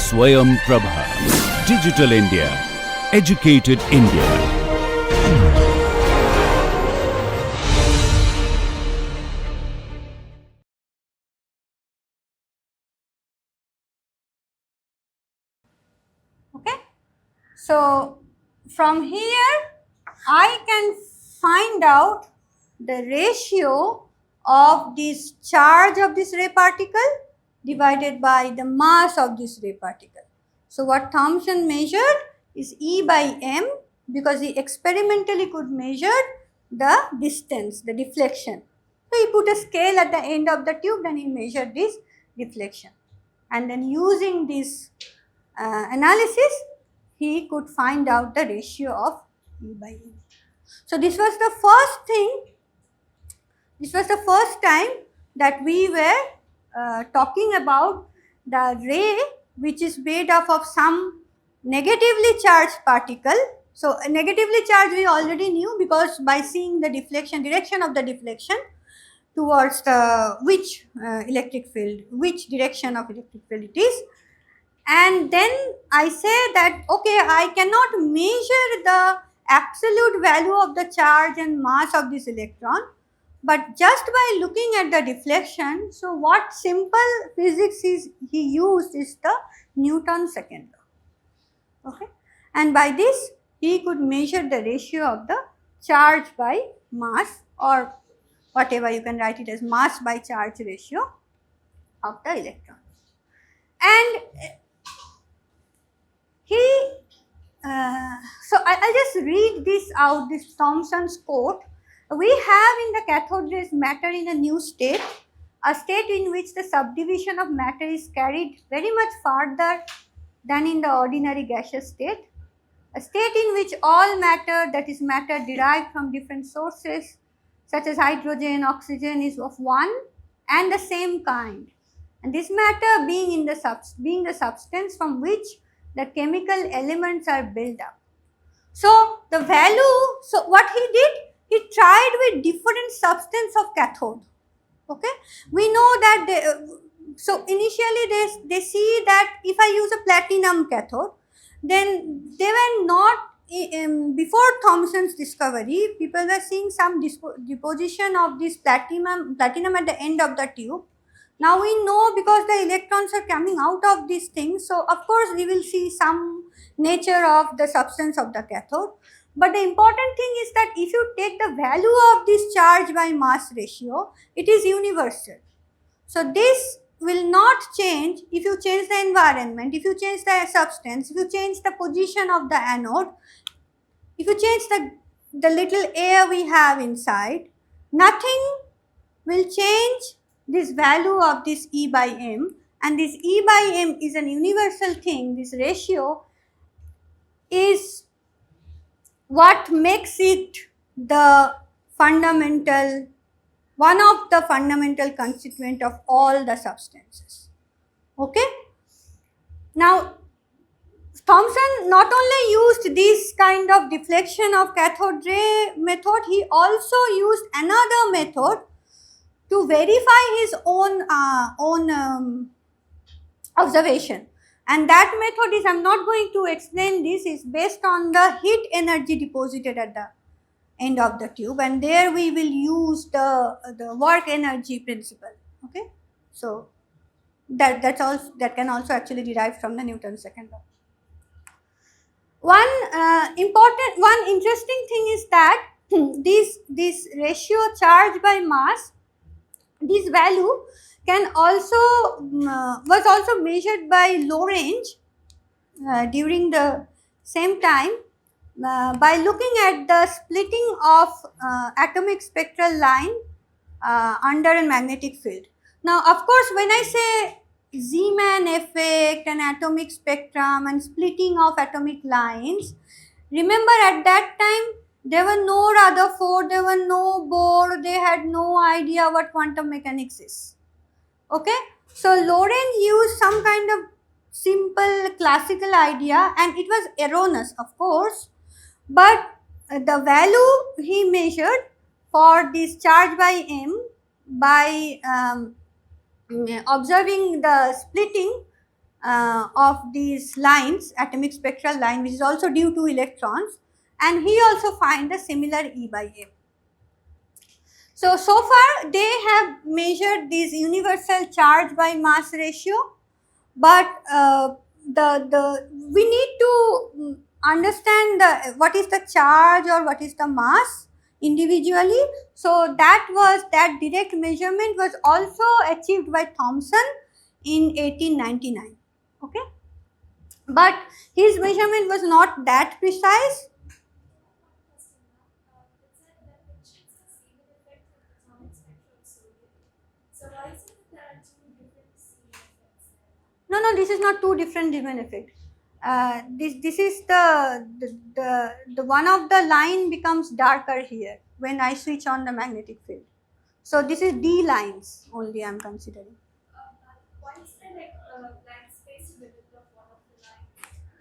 Swayam Prabha. Digital India. Educated India. Okay. So from here I can find out the ratio of this charge of this ray particle divided by the mass of this ray particle. So what Thomson measured is E by m, because he experimentally could measure the distance, the deflection. So he put a scale at the end of the tube, then he measured this deflection, and then using this analysis he could find out the ratio of E by m. So this was the first thing, this was the first time that we were talking about the ray which is made up of some negatively charged particle. So negatively charged we already knew, because by seeing the deflection, direction of the deflection towards the which electric field, which direction of electric field it is. And then I say that okay, I cannot measure the absolute value of the charge and mass of this electron, but just by looking at the deflection, so what simple physics is he used is the Newton's second law. Okay, and by this he could measure the ratio of the charge by mass, or whatever you can write it as, mass by charge ratio of the electron. And he so I'll just read this out, this Thomson's quote. We have in the cathode rays matter in a new state, a state in which the subdivision of matter is carried very much farther than in the ordinary gaseous state, a state in which all matter, that is matter derived from different sources such as hydrogen, oxygen, is of one and the same kind, and this matter being the substance from which the chemical elements are built up. So the value, so what he did, he tried with different substance of cathode. Okay, we know that so initially they see that if I use a platinum cathode, then they were not before Thomson's discovery, people were seeing some deposition of this platinum at the end of the tube. Now we know, because the electrons are coming out of these things, so of course we will see some nature of the substance of the cathode. But the important thing is that if you take the value of this charge by mass ratio, it is universal. So this will not change if you change the environment, if you change the substance, if you change the position of the anode, if you change the little air we have inside, nothing will change this value of this E by m, and this E by m is an universal thing. This ratio is what makes it the fundamental, one of the fundamental constituent of all the substances. Okay. Now Thomson not only used this kind of deflection of cathode ray method, he also used another method to verify his own observation, and that method is, I am not going to explain this, is based on the heat energy deposited at the end of the tube, and there we will use the work energy principle. Okay, so that's also, that can also actually derive from the Newton's second law. One interesting thing is that this ratio charge by mass, this value can also was also measured by Lorentz during the same time by looking at the splitting of atomic spectral line under a magnetic field. Now of course when I say Zeeman effect and atomic spectrum and splitting of atomic lines, remember at that time there were no Rutherford, there were no Bohr, they had no idea what quantum mechanics is. Okay, so Lorentz used some kind of simple classical idea, and it was erroneous of course, but the value he measured for this charge by m by observing the splitting of these lines, atomic spectral line, which is also due to electrons, and he also find a similar E by M. So far they have measured this universal charge by mass ratio, but we need to understand what is the charge or what is the mass individually. So that direct measurement was also achieved by Thomson in 1899. Okay, but his measurement was not that precise. No, this is not two different Riemann effect. This is the one of the line becomes darker here when I switch on the magnetic field. So this is D lines only I am considering.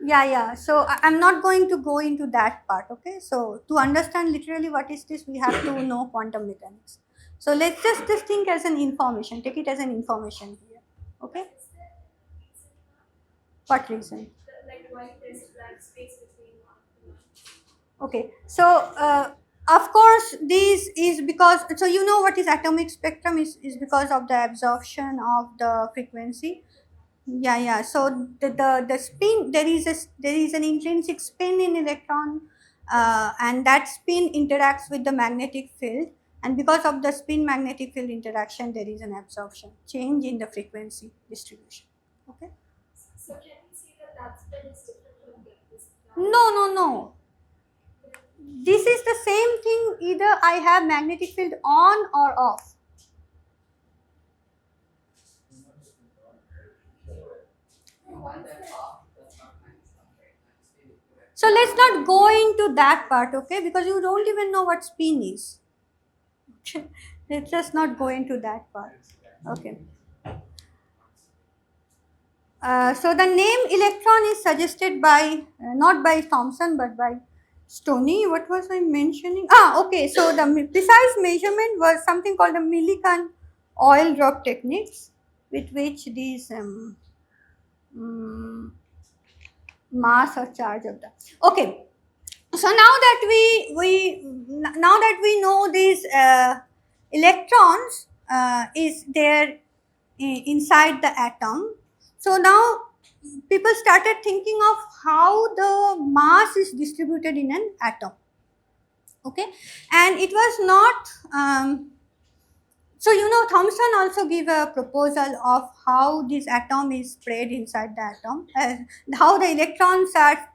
Yeah. So I'm not going to go into that part. Okay. So to understand literally what is this, we have to know quantum mechanics. So let's just think as an information. Take it as an information here. Okay. What reason? Okay, so of course this is because, so you know what is atomic spectrum is because of the absorption of the frequency. Yeah. So the spin, there is an intrinsic spin in electron, and that spin interacts with the magnetic field, and because of the spin magnetic field interaction, there is an absorption, change in the frequency distribution. Okay. So can we say that spin is different from this? No. This is the same thing, either I have magnetic field on or off. So let's not go into that part, okay, because you don't even know what spin is. Let's just not go into that part. Okay. So the name electron is suggested by, not by Thomson but by Stoney. What was I mentioning? Okay. So the precise measurement was something called the Millikan oil drop techniques, with which these mass or charge of the. Okay. So now that we know these electrons is there inside the atom. So now people started thinking of how the mass is distributed in an atom. Okay, and it was not. So Thomson also gave a proposal of how this atom is spread inside the atom, how the electrons are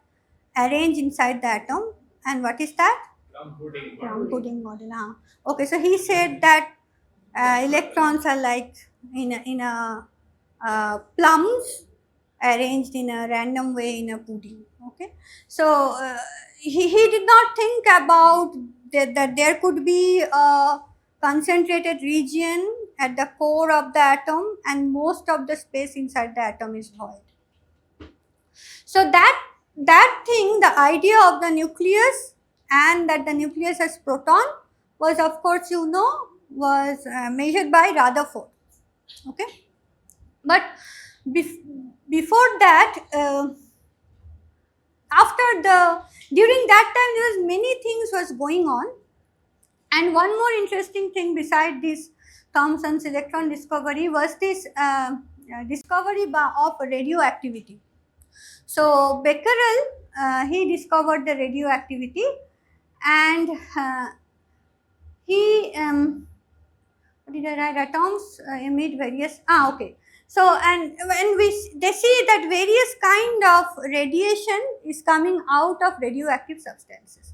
arranged inside the atom, and what is that? Plum pudding model. Okay, so he said that electrons are like in a plums arranged in a random way in a pudding. Okay, so he did not think about that there could be a concentrated region at the core of the atom, and most of the space inside the atom is void. So that thing, the idea of the nucleus and that the nucleus has proton, was of course was measured by Rutherford. Okay, but before that, during that time, there was many things was going on, and one more interesting thing beside this Thomson's electron discovery was this discovery of radioactivity. So Becquerel, he discovered the radioactivity, and he what did I write? Atoms emit various. Okay. So and when they see that various kind of radiation is coming out of radioactive substances,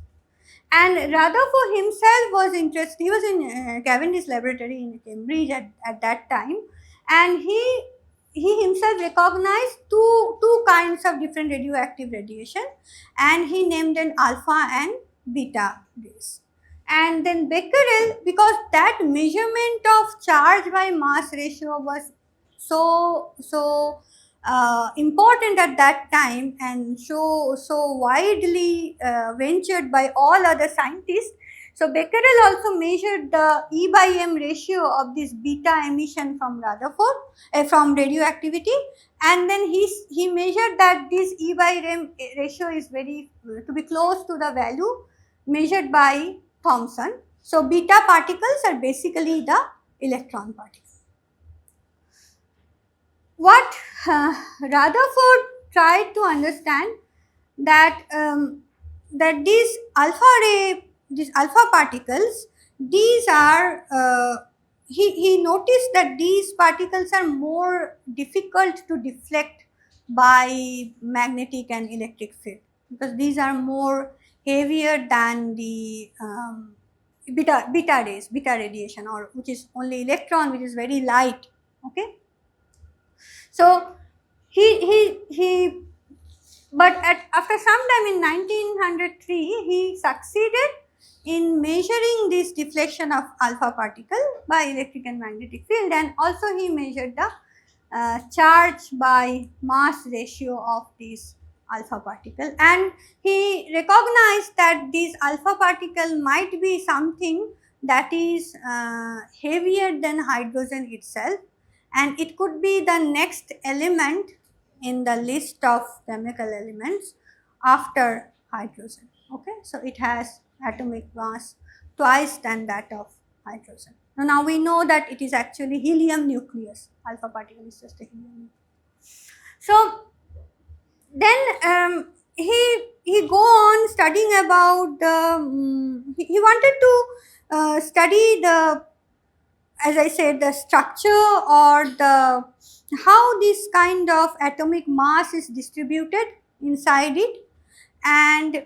and Rutherford himself was interested. He was in Cavendish laboratory in Cambridge at that time, and he himself recognized two kinds of different radioactive radiation, and he named them alpha and beta rays. And then Becquerel, because that measurement of charge by mass ratio was so important at that time, and so widely ventured by all other scientists. So Becquerel also measured the E/M ratio of this beta emission from Rutherford, from radioactivity, and then he measured that this E/M ratio is very to be close to the value measured by Thomson. So beta particles are basically the electron particles. What Rutherford tried to understand that that these alpha particles, these are he noticed that these particles are more difficult to deflect by magnetic and electric field, because these are more heavier than the beta radiation, or which is only electron, which is very light. Okay, so he but after some time in 1903 he succeeded in measuring this deflection of alpha particle by electric and magnetic field, and also he measured the charge by mass ratio of this alpha particle, and he recognized that this alpha particle might be something that is heavier than hydrogen itself, and it could be the next element in the list of chemical elements after hydrogen. Okay, so it has atomic mass twice than that of hydrogen. Now we know that it is actually helium nucleus. Alpha particle is just a helium nucleus. So then he go on studying about the he wanted to study the, as I said, the structure or the how this kind of atomic mass is distributed inside it, and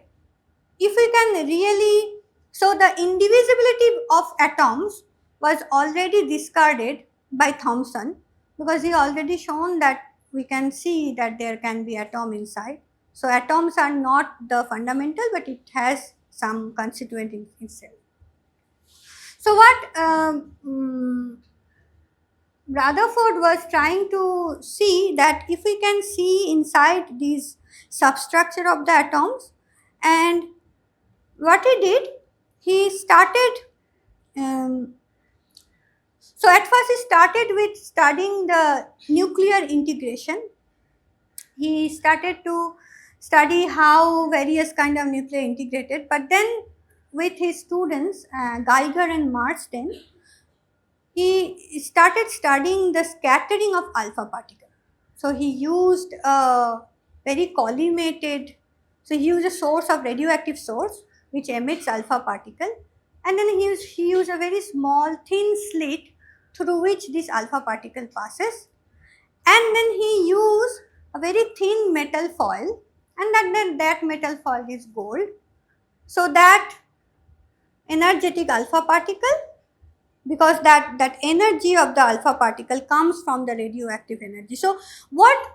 if we can really, so the indivisibility of atoms was already discarded by Thomson, because he already shown that we can see that there can be atom inside. So atoms are not the fundamental, but it has some constituent in itself. So what Rutherford was trying to see that if we can see inside these substructure of the atoms, and what he did, he started so at first he started with studying the nuclear integration. He started to study how various kind of nuclei integrated, but then with his students Geiger and Marsden, he started studying the scattering of alpha particle. So he used a very collimated, so he used a source of radioactive source which emits alpha particle, and then he used a very small thin slit through which this alpha particle passes, and then he used a very thin metal foil, and that metal foil is gold, so that energetic alpha particle, because that energy of the alpha particle comes from the radioactive energy. So what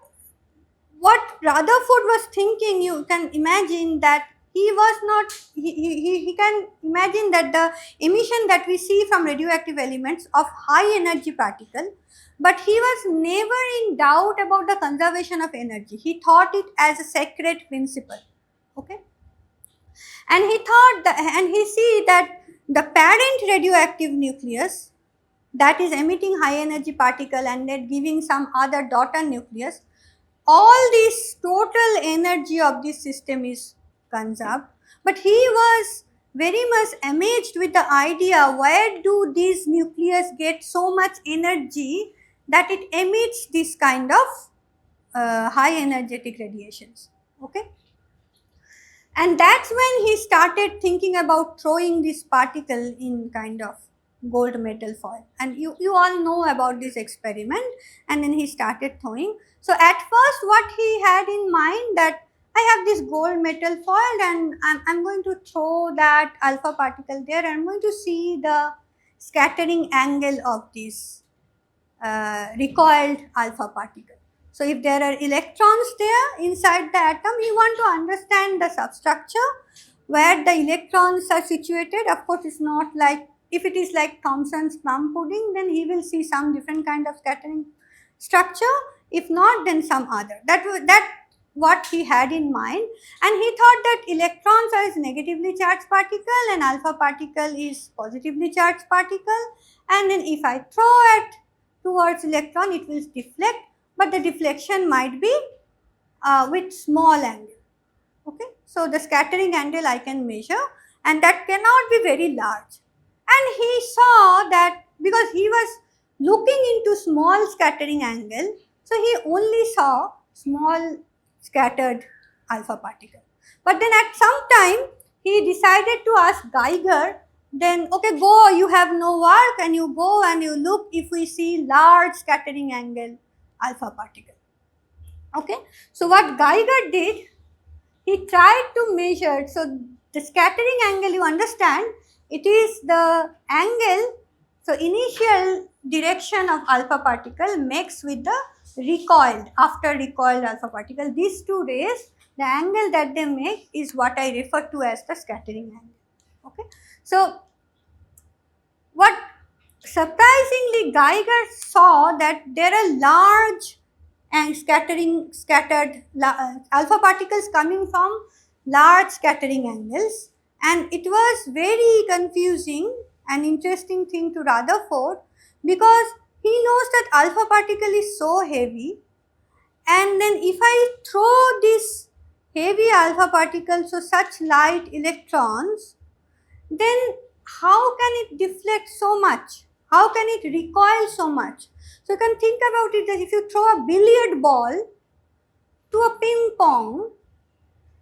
Rutherford was thinking, you can imagine that he was not, he can imagine that the emission that we see from radioactive elements of high energy particle, but he was never in doubt about the conservation of energy. He thought it as a sacred principle. Okay, and he thought that, and he see that the parent radioactive nucleus that is emitting high energy particle and then giving some other daughter nucleus, all this total energy of this system is conserved. But he was very much amazed with the idea, where do these nucleus get so much energy that it emits this kind of high energetic radiations. Okay, and that's when he started thinking about throwing this particle in kind of gold metal foil, and you all know about this experiment, and then he started throwing. So at first what he had in mind, that I have this gold metal foil and I'm going to throw that alpha particle there, and I'm going to see the scattering angle of this recoiled alpha particle. So if there are electrons there inside the atom, you want to understand the substructure where the electrons are situated. Of course, it's not like, if it is like Thomson's plum pudding, then he will see some different kind of scattering structure. If not, then some other. That what he had in mind, and he thought that electrons are a negatively charged particle and alpha particle is positively charged particle, and then if I throw it towards electron it will deflect, but the deflection might be with small angle. Okay, so the scattering angle I can measure, and that cannot be very large. And he saw that because he was looking into small scattering angle, so he only saw small scattered alpha particle. But then at some time he decided to ask Geiger, then okay, go, you have no work, and you go and you look if we see large scattering angle alpha particle. Okay, so what Geiger did, he tried to measure, so the scattering angle, you understand, it is the angle, so initial direction of alpha particle makes with the recoiled, after recoiled alpha particle. These two rays, the angle that they make is what I refer to as the scattering angle. Okay, so what surprisingly Geiger saw that there are large and scattered alpha particles coming from large scattering angles, and it was very confusing and interesting thing to Rutherford, because he knows that alpha particle is so heavy, and then if I throw this heavy alpha particle, so such light electrons, then how can it deflect so much? How can it recoil so much? So you can think about it that if you throw a billiard ball to a ping pong,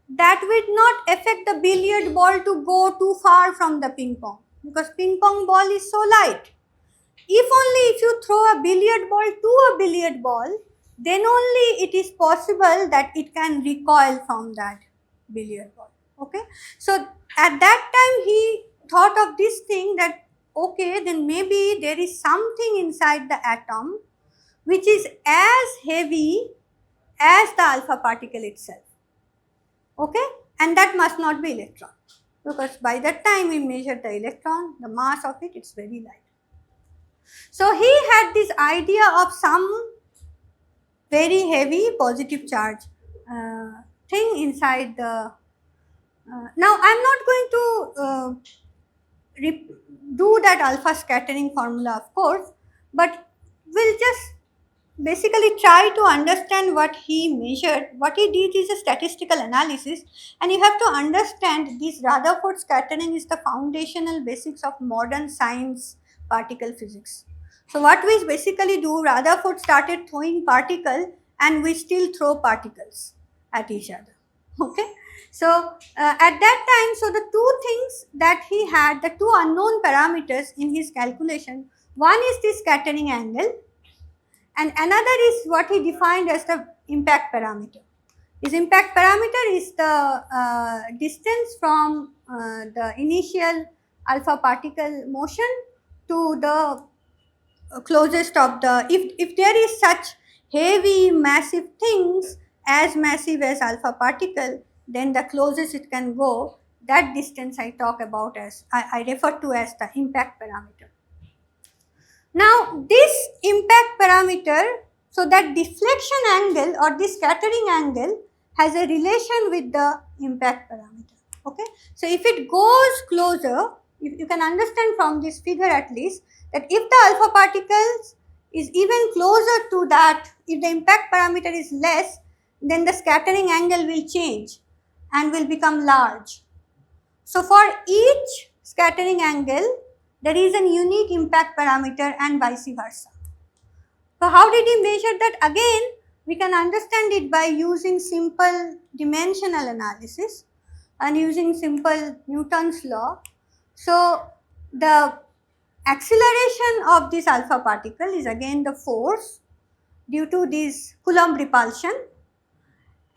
that will not affect the billiard ball to go too far from the ping pong, because ping pong ball is so light. If you throw a billiard ball to a billiard ball, then only it is possible that it can recoil from that billiard ball. Okay, so at that time he thought of this thing that okay, then maybe there is something inside the atom which is as heavy as the alpha particle itself. Okay, and that must not be electron, because by that time we measure the electron, the mass of it, it's very light. So he had this idea of some very heavy positive charge thing inside the. Now I am not going to do that alpha scattering formula, of course, but we'll just basically try to understand what he measured. What he did is a statistical analysis, and you have to understand this Rutherford scattering is the foundational basics of modern science particle physics. So what we basically do, Rutherford started throwing particle and we still throw particles at each other. Okay, so at that time, so the two things that he had, the two unknown parameters in his calculation, one is the scattering angle and another is what he defined as the impact parameter. His impact parameter is the distance from the initial alpha particle motion to the closest of the, if there is such heavy massive things as massive as alpha particle, then the closest it can go, that distance I talk about as, I refer to as the impact parameter. Now this impact parameter, so that deflection angle or the scattering angle has a relation with the impact parameter. Okay, so if it goes closer, you can understand from this figure at least that if the alpha particles is even closer to that, if the impact parameter is less, then the scattering angle will change and will become large. So for each scattering angle, there is a unique impact parameter and vice versa. So how did he measure that? Again, we can understand it by using simple dimensional analysis and using simple Newton's law. So the acceleration of this alpha particle is again the force due to this Coulomb repulsion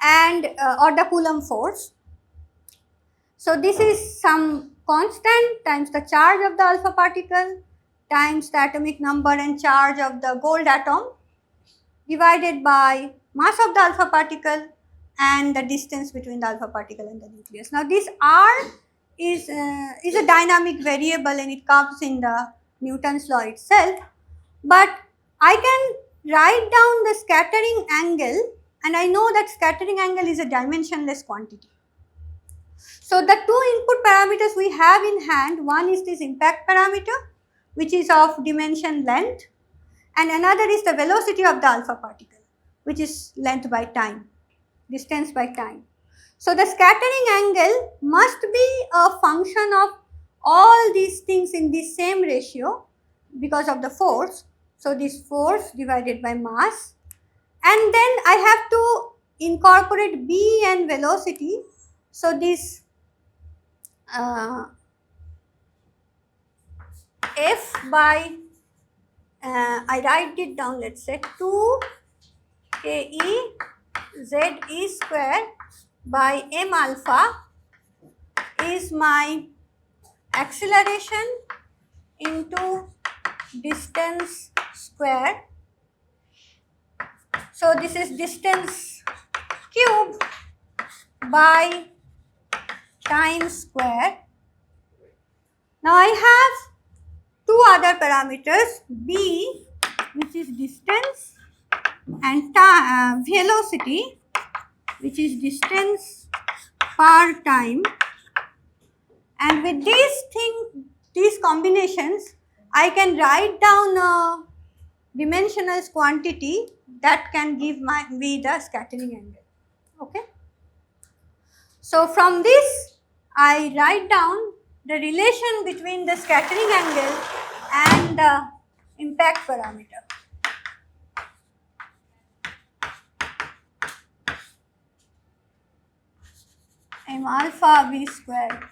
and or the Coulomb force. So this is some constant times the charge of the alpha particle times the atomic number and charge of the gold atom divided by mass of the alpha particle and the distance between the alpha particle and the nucleus. Now this R is a dynamic variable and it comes in the Newton's law itself, but I can write down the scattering angle and I know that scattering angle is a dimensionless quantity. So the two input parameters we have in hand, one is this impact parameter, which is of dimension length, and another is the velocity of the alpha particle, which is length by time, distance by time. So the scattering angle must be a function of all these things in the same ratio because of the force. So this force divided by mass, and then I have to incorporate b and velocity. So this f by I write it down, let's say 2 ke z e square by m alpha is my acceleration into distance square. So this is distance cube by time square. Now I have two other parameters, b, which is distance, and velocity, which is distance per time. And with these combinations, I can write down a dimensional quantity that can give me the scattering angle. Okay. So from this, I write down the relation between the scattering angle and the impact parameter. M alpha v square.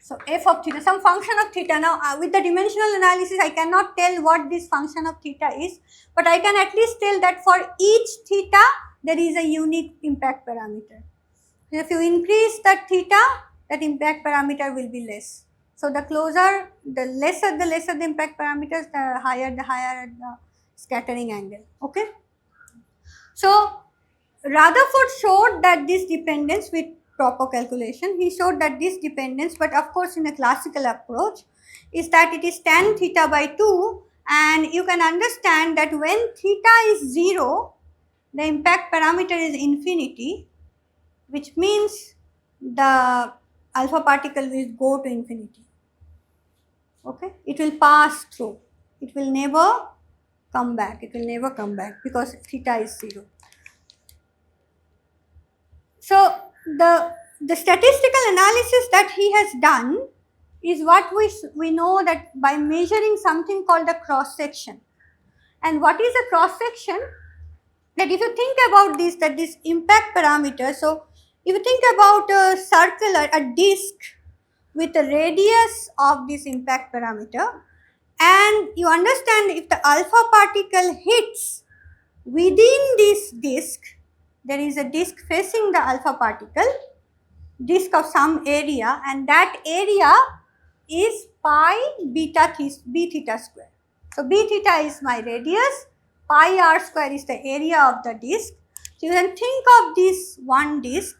So f of theta, some function of theta. Now with the dimensional analysis, I cannot tell what this function of theta is, but I can at least tell that for each theta, there is a unique impact parameter. So if you increase that theta, that impact parameter will be less. So the closer, the lesser the impact parameters, the higher the scattering angle. Okay. So Rutherford showed that this dependence with proper calculation, he showed that this dependence, but of course in a classical approach, is that it is tan theta by 2, and you can understand that when theta is 0, the impact parameter is infinity, which means the alpha particle will go to infinity. Okay, it will pass through, it will never come back, because theta is 0. So the statistical analysis that he has done is what we know, that by measuring something called a cross section. And what is a cross section? That if you think about this, that this impact parameter, so if you think about a circular, a disc with a radius of this impact parameter, and you understand if the alpha particle hits within this disc, there is a disc facing the alpha particle, disc of some area, and that area is pi beta b theta square. So b theta is my radius, pi r square is the area of the disc. So you can think of this one disc,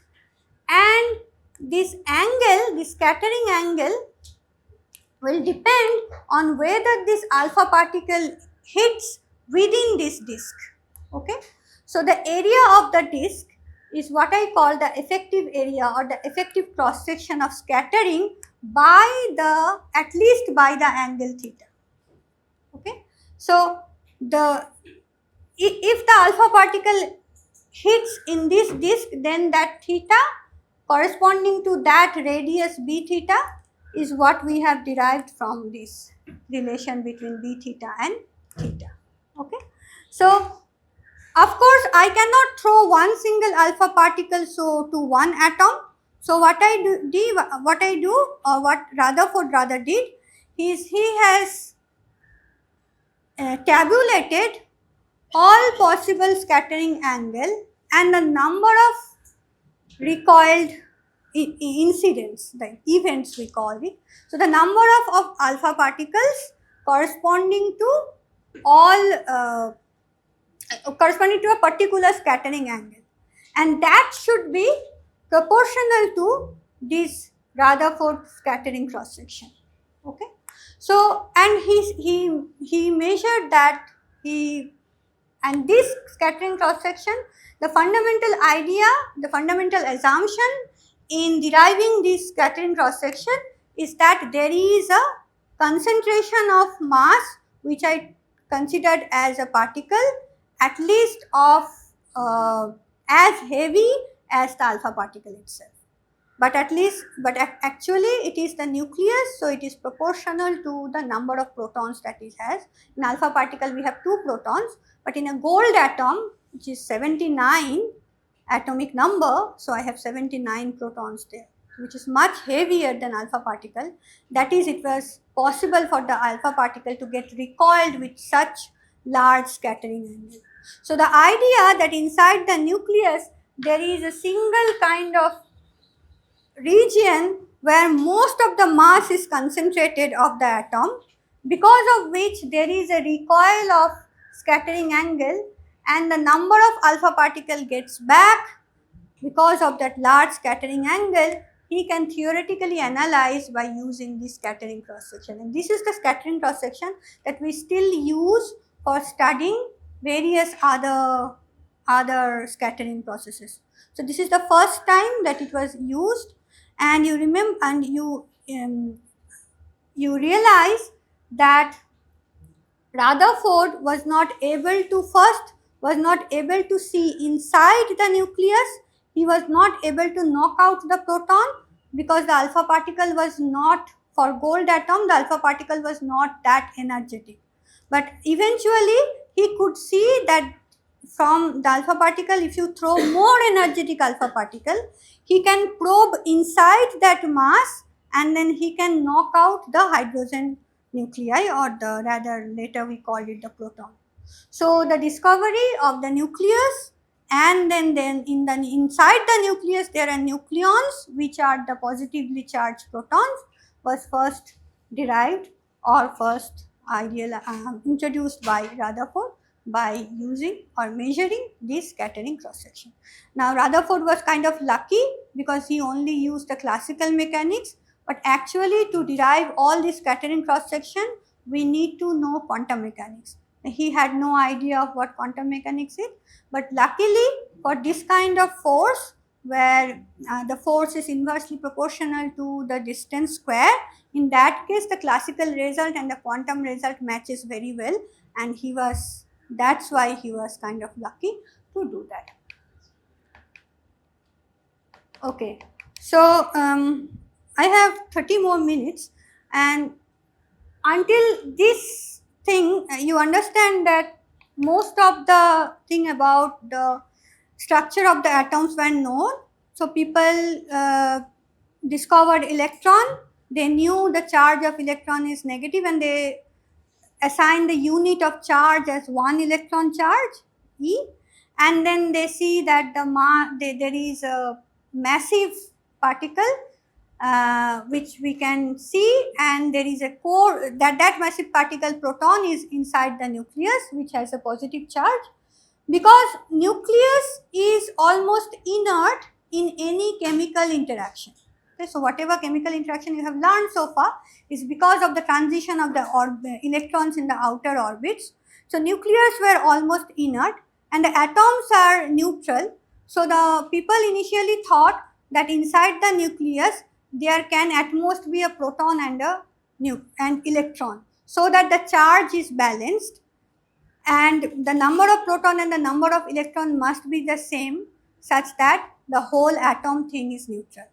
and this angle, this scattering angle, will depend on whether this alpha particle hits within this disc. Okay. So the area of the disc is what I call the effective area or the effective cross section of scattering by the, at least by the angle theta. Okay. So if the alpha particle hits in this disc, then that theta corresponding to that radius b theta is what we have derived from this relation between b theta and theta. Okay. So of course, I cannot throw one single alpha particle to one atom. So what Rutherford rather did is he has tabulated all possible scattering angle and the number of recoiled incidents, the events we call it. So the number of alpha particles corresponding to all corresponding to a particular scattering angle, and that should be proportional to this Rutherford scattering cross section. Okay. So and he measured that, he And this scattering cross section, the fundamental idea, the fundamental assumption in deriving this scattering cross section is that there is a concentration of mass which I considered as a particle at least of as heavy as the alpha particle itself. But actually it is the nucleus, so it is proportional to the number of protons that it has. In alpha particle we have 2 protons, but in a gold atom, which is 79 atomic number, so I have 79 protons there, which is much heavier than alpha particle. That is, it was possible for the alpha particle to get recoiled with such large scattering angle. So the idea that inside the nucleus there is a single kind of region where most of the mass is concentrated of the atom, because of which there is a recoil of scattering angle and the number of alpha particle gets back because of that large scattering angle, he can theoretically analyze by using this scattering cross section. And this is the scattering cross section that we still use for studying various other scattering processes. So this is the first time that it was used, and you remember, and you realize that Rutherford was not able to see inside the nucleus. He was not able to knock out the proton because the alpha particle was not, for gold atom, the alpha particle was not that energetic. But eventually he could see that from the alpha particle, if you throw more energetic alpha particle, he can probe inside that mass and then he can knock out the hydrogen nuclei, or the rather later we called it the proton. So the discovery of the nucleus, and then inside the nucleus there are nucleons which are the positively charged protons, was first derived or first introduced by Rutherford by using or measuring this scattering cross section. Now Rutherford was kind of lucky because he only used the classical mechanics, but actually to derive all this scattering cross section we need to know quantum mechanics. He had no idea of what quantum mechanics is, but luckily for this kind of force where the force is inversely proportional to the distance square, in that case the classical result and the quantum result matches very well, and that's why he was kind of lucky to do that. Okay, so I have 30 more minutes, and until this thing you understand that most of the thing about the structure of the atoms were known. So people discovered electron, they knew the charge of electron is negative and they assigned the unit of charge as 1 electron charge, E, and then they see that there is a massive particle which we can see, and there is a core, that massive particle proton is inside the nucleus which has a positive charge, because nucleus is almost inert in any chemical interaction. Okay, so whatever chemical interaction you have learned so far is because of the transition of the electrons in the outer orbits. So nucleus were almost inert and the atoms are neutral. So the people initially thought that inside the nucleus there can at most be a proton and an electron, so that the charge is balanced and the number of proton and the number of electron must be the same, such that the whole atom thing is neutral.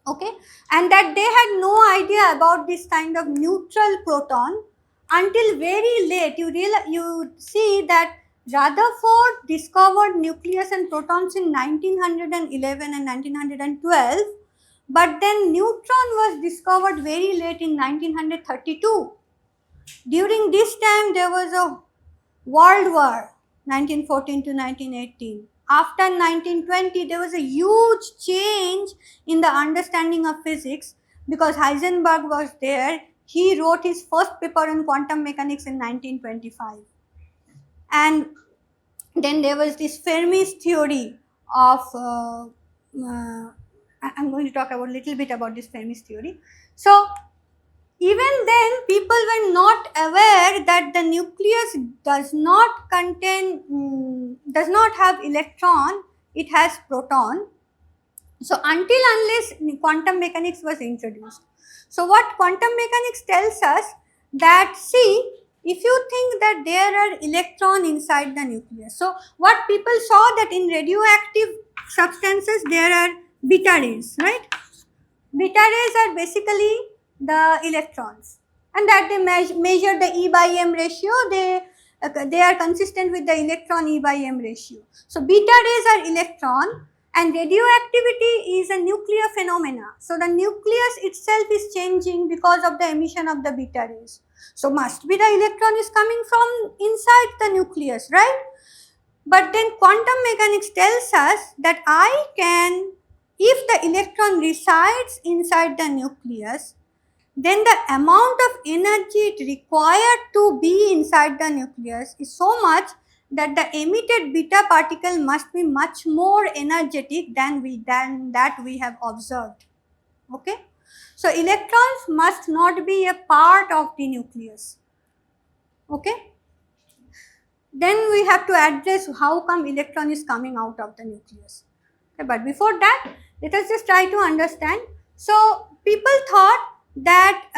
Okay, and that they had no idea about this kind of neutral proton until very late. You see that Rutherford discovered nucleus and protons in 1911 and 1912, but then neutron was discovered very late in 1932. During this time there was a World War, 1914 to 1918. After 1920, there was a huge change in the understanding of physics because Heisenberg was there. He wrote his first paper on quantum mechanics in 1925. And then there was this Fermi's theory of, I'm going to talk about a little bit about this Fermi's theory. So even then people were not aware that the nucleus does not contain, does not have electron, it has proton. So until unless quantum mechanics was introduced. So what quantum mechanics tells us that, see, if you think that there are electron inside the nucleus, so what people saw that in radioactive substances there are beta rays, right? Beta rays are basically the electrons, and that they measure the E by M ratio, they are consistent with the electron E by M ratio. So beta rays are electron, and radioactivity is a nuclear phenomena. So the nucleus itself is changing because of the emission of the beta rays. So must be the electron is coming from inside the nucleus, right? But then quantum mechanics tells us that I can, if the electron resides inside the nucleus, then the amount of energy it required to be inside the nucleus is so much that the emitted beta particle must be much more energetic than that we have observed. Okay, so electrons must not be a part of the nucleus. Okay, then we have to address how come electron is coming out of the nucleus. Okay, but before that, let us just try to understand. So people thought that,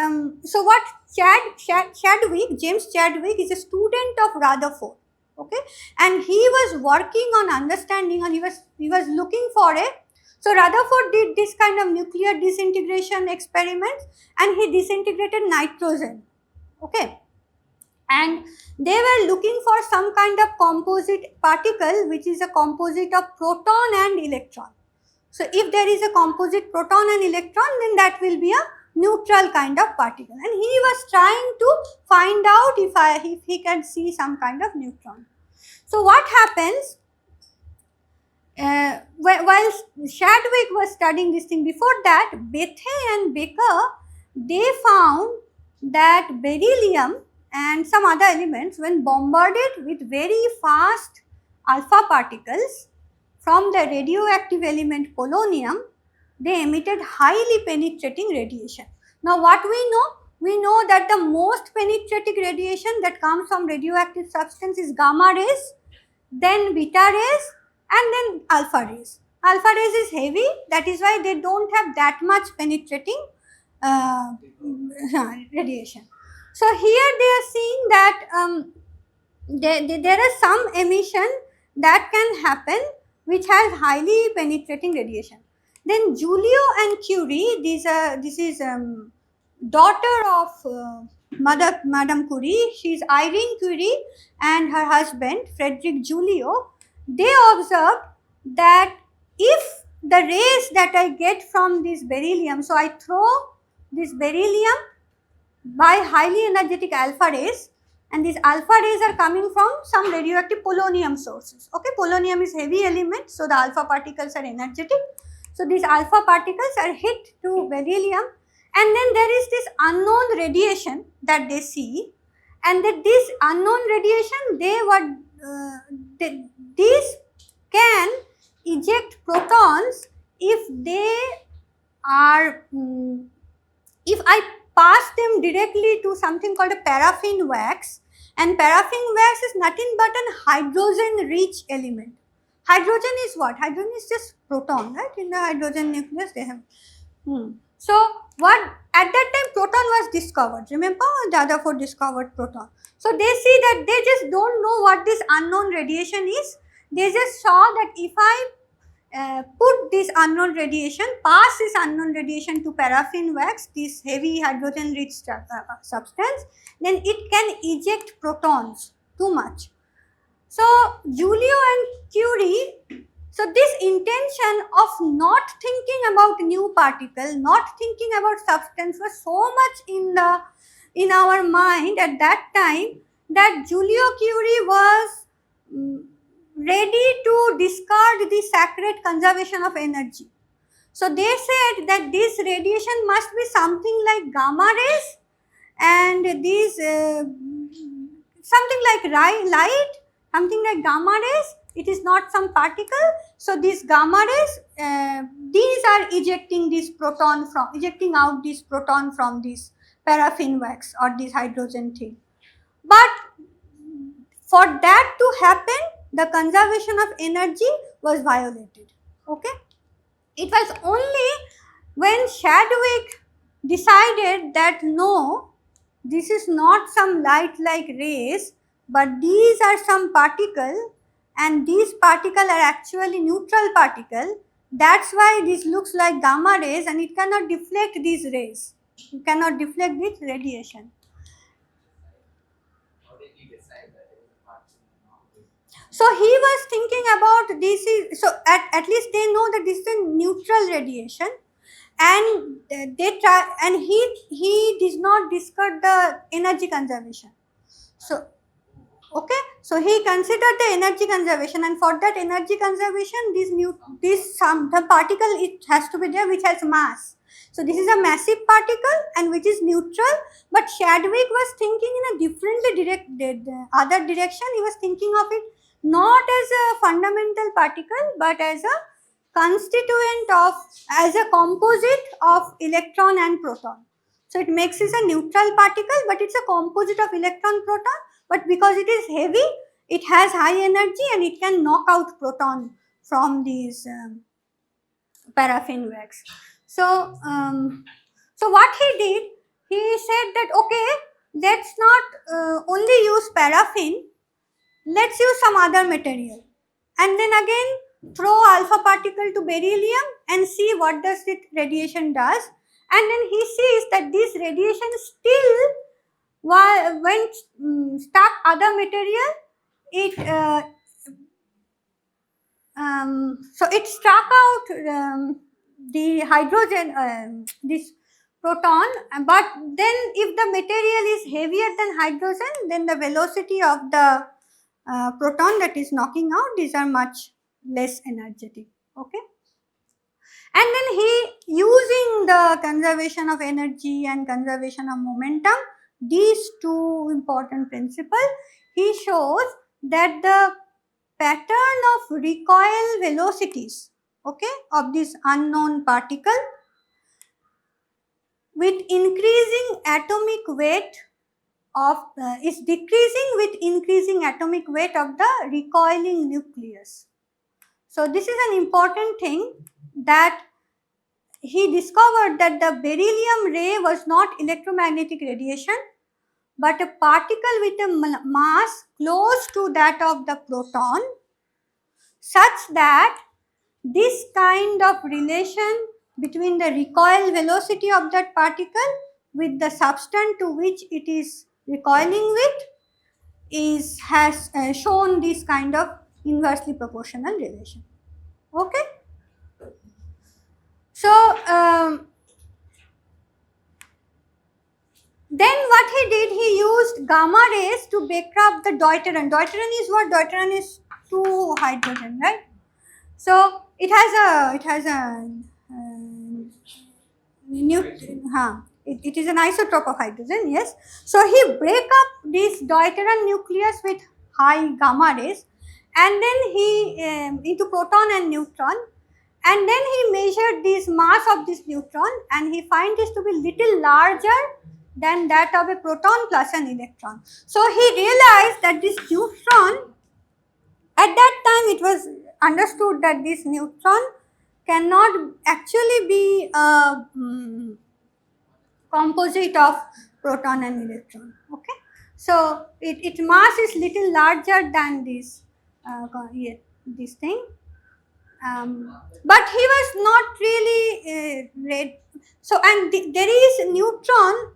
so what Chadwick, James Chadwick is a student of Rutherford, okay, and he was working on understanding, and he was looking for a, so Rutherford did this kind of nuclear disintegration experiments, and he disintegrated nitrogen, okay, and they were looking for some kind of composite particle which is a composite of proton and electron. So if there is a composite proton and electron, then that will be a neutral kind of particle, and he was trying to find out if he can see some kind of neutron. So what happens, while Chadwick was studying this thing, before that Bethe and Baker, they found that beryllium and some other elements, when bombarded with very fast alpha particles from the radioactive element polonium, they emitted highly penetrating radiation. Now what we know? We know that the most penetrating radiation that comes from radioactive substance is gamma rays, then beta rays, and then alpha rays. Alpha rays is heavy, that is why they don't have that much penetrating radiation. So here they are seeing that there is some emission that can happen which has highly penetrating radiation. Then Giulio and Curie, this is daughter of Madame Curie, she is Irene Curie, and her husband Frederick Giulio. They observed that if the rays that I get from this beryllium, so I throw this beryllium by highly energetic alpha rays, and these alpha rays are coming from some radioactive polonium sources. Okay, polonium is heavy element, so the alpha particles are energetic. So these alpha particles are hit to beryllium, and then there is this unknown radiation that they see, and that this unknown radiation, these can eject protons if they are, if I pass them directly to something called a paraffin wax, and paraffin wax is nothing but an hydrogen rich element. Hydrogen is what? Hydrogen is just proton, right? In the hydrogen nucleus they have. So what, at that time proton was discovered, remember Rutherford discovered proton. So they see that they just don't know what this unknown radiation is. They just saw that if I put this unknown radiation, pass this unknown radiation to paraffin wax, this heavy hydrogen rich substance, then it can eject protons too much. So Giulio and Curie, so this intention of not thinking about new particle, not thinking about substance was so much in our mind at that time that Giulio Curie was ready to discard the sacred conservation of energy. So they said that this radiation must be something like gamma rays, and these something like light, something like gamma rays. It is not some particle. So these gamma rays, these are ejecting this proton from, ejecting out this proton from this paraffin wax or this hydrogen thing. But for that to happen, the conservation of energy was violated. Okay, it was only when Chadwick decided that no, this is not some light-like rays, but these are some particle, and these particle are actually neutral particle. That's why this looks like gamma rays, and it cannot deflect these rays. It cannot deflect this radiation. So he was thinking about this is so at least they know that this is a neutral radiation, and they try, and he did not discard the energy conservation. So okay, so he considered the energy conservation, and for that energy conservation, the particle, it has to be there which has mass. So this is a massive particle and which is neutral, but Chadwick was thinking in a differently other direction. He was thinking of it not as a fundamental particle but as a constituent of, as a composite of electron and proton. So it makes it a neutral particle, but it's a composite of electron proton, but because it is heavy, it has high energy and it can knock out proton from these paraffin wax. So so what he did, he said that okay, let's not only use paraffin, let's use some other material, and then again throw alpha particle to beryllium and see what does it radiation does, and then he sees that this radiation still, when stuck other material, it so it struck out the hydrogen, this proton, but then if the material is heavier than hydrogen, then the velocity of the proton that is knocking out, these are much less energetic. Okay, and then he, using the conservation of energy and conservation of momentum, these two important principles, he shows that the pattern of recoil velocities, okay, of this unknown particle with increasing atomic weight of is decreasing with increasing atomic weight of the recoiling nucleus. So this is an important thing, that he discovered that the beryllium ray was not electromagnetic radiation, but a particle with a mass close to that of the proton, such that this kind of relation between the recoil velocity of that particle with the substance to which it is recoiling with has shown this kind of inversely proportional relation. Okay, so then what he did, he used gamma rays to bankrupt the deuteron. Deuteron is what? Deuteron is 2 hydrogen, right? So it has a it is an isotope of hydrogen, yes. So he break up this deuteron nucleus with high gamma rays, and then he into proton and neutron, and then he measured this mass of this neutron, and he find this to be little larger than that of a proton plus an electron. So he realized that this neutron, at that time it was understood that this neutron cannot actually be a composite of proton and electron. Okay, so its mass is little larger than this this thing, but he was not really read. So and there is neutron.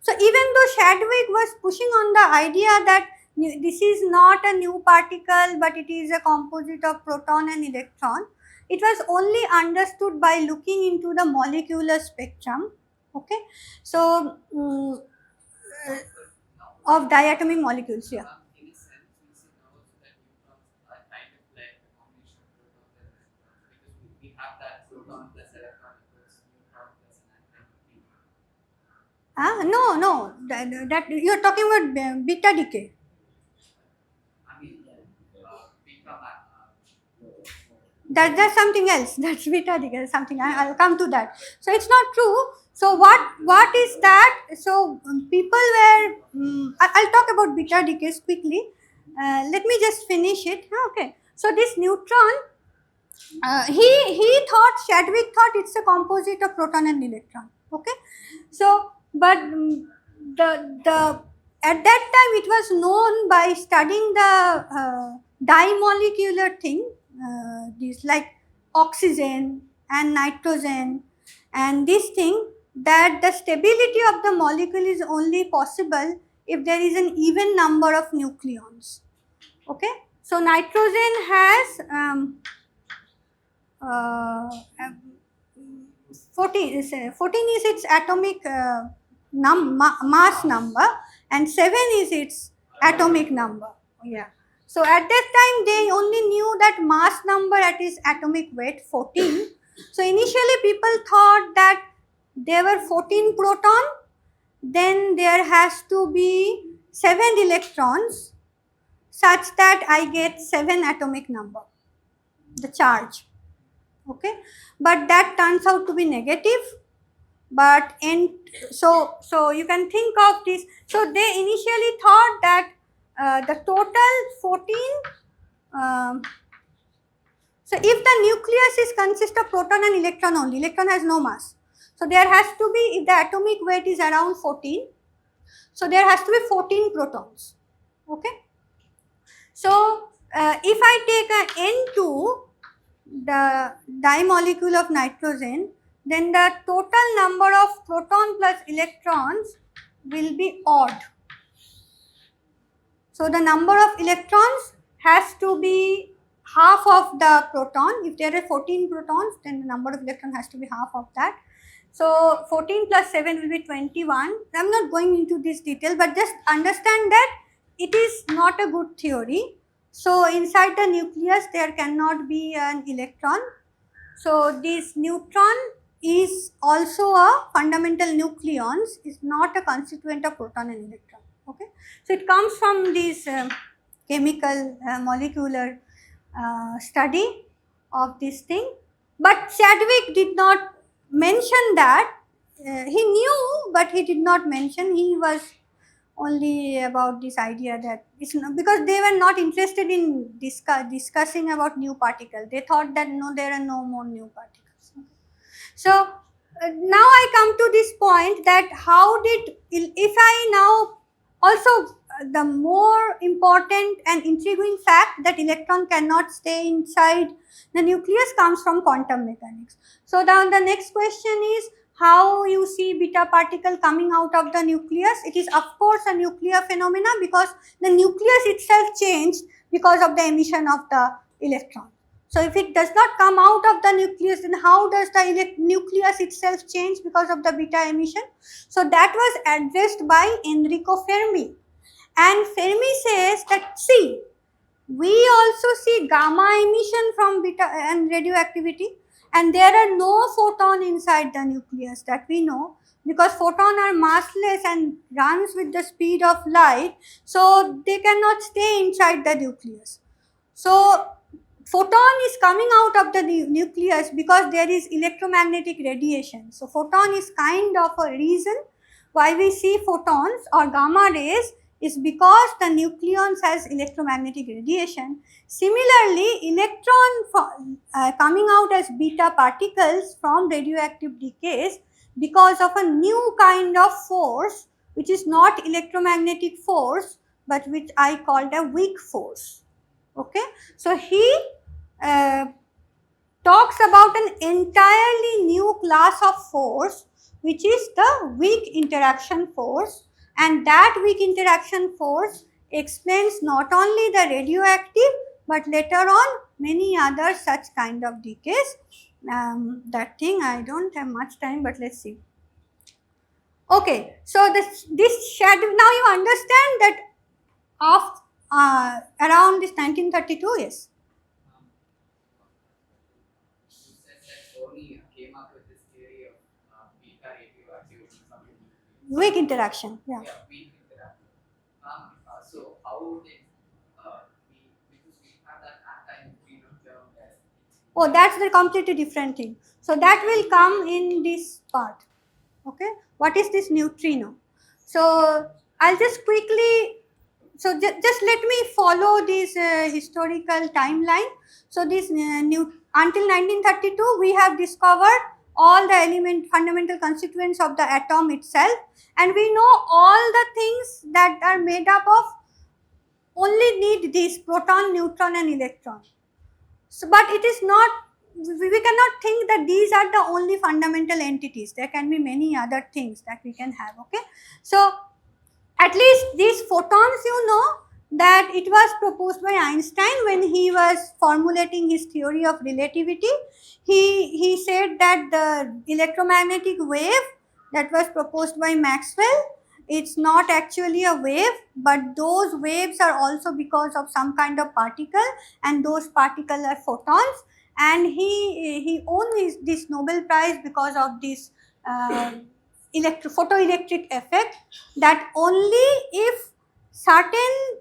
So even though Chadwick was pushing on the idea that this is not a new particle but it is a composite of proton and electron, it was only understood by looking into the molecular spectrum, okay, so of diatomic molecules, yeah. In a sense, we see now also that neutrons are kind of like a combination of protons and electrons, because we have that proton plus electron equals neutron plus an atom. No, that you are talking about beta decay. I mean, beta That's something else. That's beta decay, something. I'll come to that. So it's not true. So what is that? So people were. I'll talk about beta decays quickly. Let me just finish it. Okay. So this neutron, he thought, Chadwick thought it's a composite of proton and electron. Okay. So but the at that time it was known by studying the dimolecular thing, these like oxygen and nitrogen and this thing, that the stability of the molecule is only possible if there is an even number of nucleons. Okay. So nitrogen has 14 is 14 is its atomic mass number, and 7 is its atomic number. Yeah. So at that time they only knew that mass number at its atomic weight 14. So initially people thought that there were 14 proton, then there has to be 7 electrons such that I get 7 atomic number, the charge. Okay, but that turns out to be negative. But so you can think of this. So they initially thought that the total 14. So if the nucleus is consist of proton and electron only, electron has no mass. So there has to be, if the atomic weight is around 14, so there has to be 14 protons. Okay. So if I take a N2, the dimolecule of nitrogen, then the total number of proton plus electrons will be odd. So the number of electrons has to be half of the proton. If there are 14 protons, then the number of electrons has to be half of that. So 14 plus 7 will be 21. I am not going into this detail, but just understand that it is not a good theory. So inside the nucleus there cannot be an electron. So this neutron is also a fundamental nucleons, is not a constituent of proton and electron. Okay. So it comes from this chemical molecular study of this thing. But Chadwick did not mention that. He knew, but he did not mention. He was only about this idea that it's not, because they were not interested in discussing about new particle. They thought that no, there are no more new particles. So now I come to this point that how did, if I now also the more important and intriguing fact that electron cannot stay inside the nucleus comes from quantum mechanics. So now the next question is, how you see beta particle coming out of the nucleus? It is of course a nuclear phenomena, because the nucleus itself changed because of the emission of the electron. So if it does not come out of the nucleus, then how does the nucleus itself change because of the beta emission? So that was addressed by Enrico Fermi. And Fermi says that, see, we also see gamma emission from beta and radioactivity, and there are no photon inside the nucleus that we know, because photon are massless and runs with the speed of light, so they cannot stay inside the nucleus. So photon is coming out of the nucleus because there is electromagnetic radiation. So photon is kind of a reason why we see photons or gamma rays, is because the nucleons has electromagnetic radiation. Similarly, electron coming out as beta particles from radioactive decays because of a new kind of force, which is not electromagnetic force, but which I called a weak force. Okay. So he talks about an entirely new class of force, which is the weak interaction force. And that weak interaction force explains not only the radioactive, but later on many other such kind of decays. That thing, I don't have much time, but let's see. Okay, so this shadow, now you understand that of around this 1932, yes. You said that Fermi came up with this theory of beta radioactivity. Weak interaction, yeah. Yeah, weak interaction. So how did because we have that anti-neutrino term that Oh, that's the completely different thing. So that will come in this part. Okay, what is this neutrino? So I'll just quickly, so just let me follow this historical timeline. So this until 1932 we have discovered all the fundamental constituents of the atom itself, and we know all the things that are made up of only need this proton, neutron and electron. So, but it is not, we cannot think that these are the only fundamental entities. There can be many other things that we can have, okay. So, at least these photons, you know, that it was proposed by Einstein when he was formulating his theory of relativity. He said that the electromagnetic wave that was proposed by Maxwell, it's not actually a wave, but those waves are also because of some kind of particle, and those particles are photons. And he won this Nobel Prize because of this photoelectric effect, that only if certain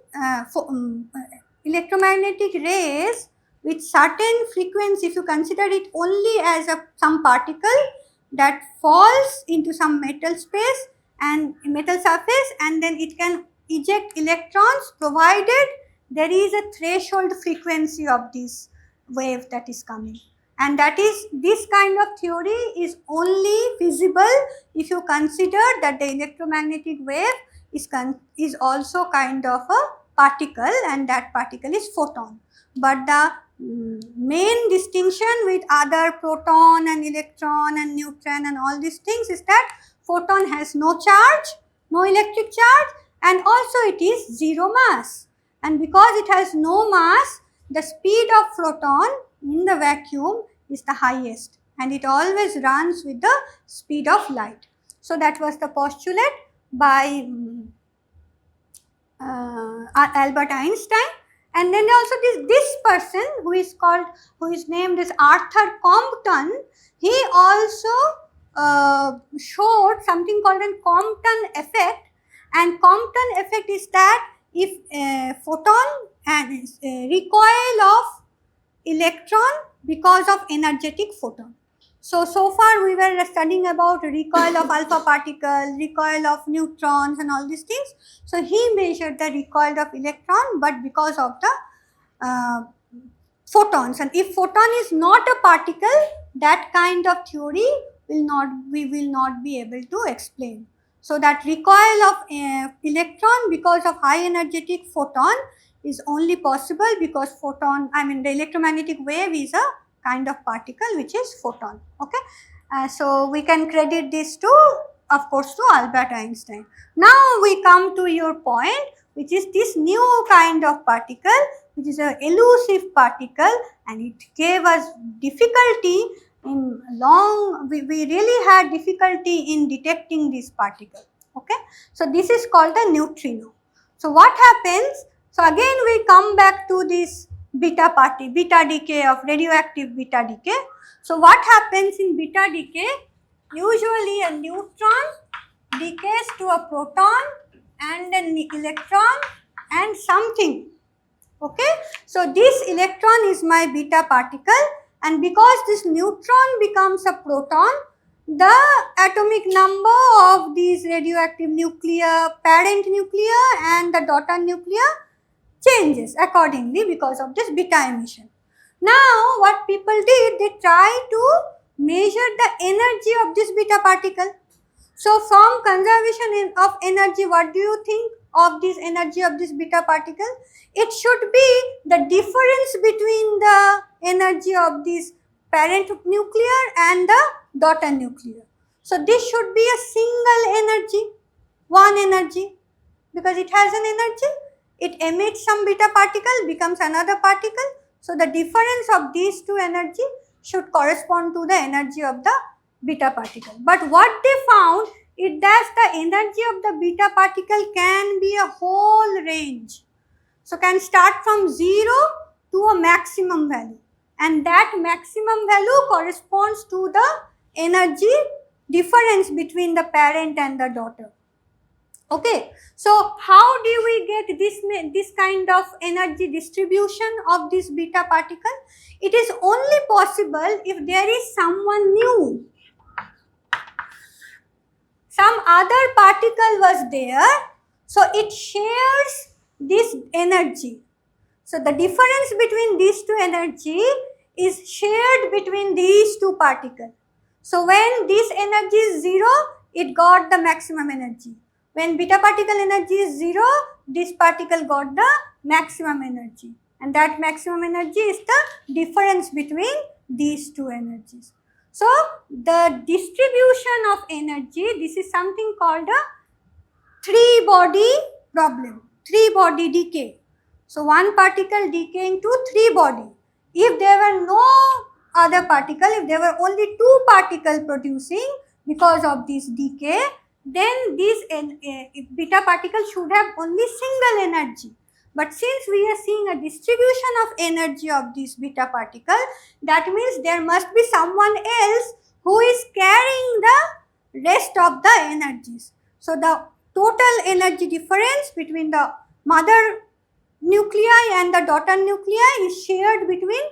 electromagnetic rays with certain frequency, if you consider it only as some particle that falls into some metal space and metal surface, and then it can eject electrons, provided there is a threshold frequency of this wave that is coming. And that is, this kind of theory is only feasible if you consider that the electromagnetic wave is also kind of a particle, and that particle is photon. But the main distinction with other proton and electron and neutron and all these things is that photon has no charge, no electric charge, and also it is zero mass. And because it has no mass, the speed of photon in the vacuum is the highest, and it always runs with the speed of light. So that was the postulate by Albert Einstein. And then also this person who is named as Arthur Compton, he also showed something called a Compton effect. And Compton effect is that if photon and recoil of electron because of energetic photon. So far we were studying about recoil of alpha particle, recoil of neutrons and all these things. So he measured the recoil of electron, but because of the photons. And if photon is not a particle, that kind of theory we will not be able to explain. So that recoil of electron because of high energetic photon is only possible because the electromagnetic wave is a kind of particle which is photon, okay. So we can credit this to, of course, to Albert Einstein. Now we come to your point, which is this new kind of particle, which is an elusive particle, and it gave us difficulty in we really had difficulty in detecting this particle, okay. So this is called the neutrino. So what happens? So again we come back to this beta decay of radioactive beta decay. So what happens in beta decay? Usually a neutron decays to a proton and an electron and something, okay. So this electron is my beta particle, and because this neutron becomes a proton, the atomic number of these radioactive parent nuclear and the daughter nuclear changes accordingly because of this beta emission. Now what people did, they try to measure the energy of this beta particle. So from conservation of energy, what do you think of this energy of this beta particle? It should be the difference between the energy of this parent nuclear and the daughter nuclear. So this should be a single energy, one energy, because it has an energy. It emits some beta particle, becomes another particle. So the difference of these two energy should correspond to the energy of the beta particle. But what they found is that the energy of the beta particle can be a whole range. So can start from 0 to a maximum value, and that maximum value corresponds to the energy difference between the parent and the daughter. Okay, so how do we get this kind of energy distribution of this beta particle? It is only possible if there is someone new. some other particle was there, so it shares this energy. So the difference between these two energy is shared between these two particles. So when this energy is 0, it got the maximum energy. When beta particle energy is 0, this particle got the maximum energy. And that maximum energy is the difference between these two energies. So the distribution of energy, this is something called a three-body problem, three-body decay. So one particle decaying to three body. If there were no other particle, if there were only two particles producing because of this decay, then this beta particle should have only single energy. But since we are seeing a distribution of energy of this beta particle, that means there must be someone else who is carrying the rest of the energies. So the total energy difference between the mother nuclei and the daughter nuclei is shared between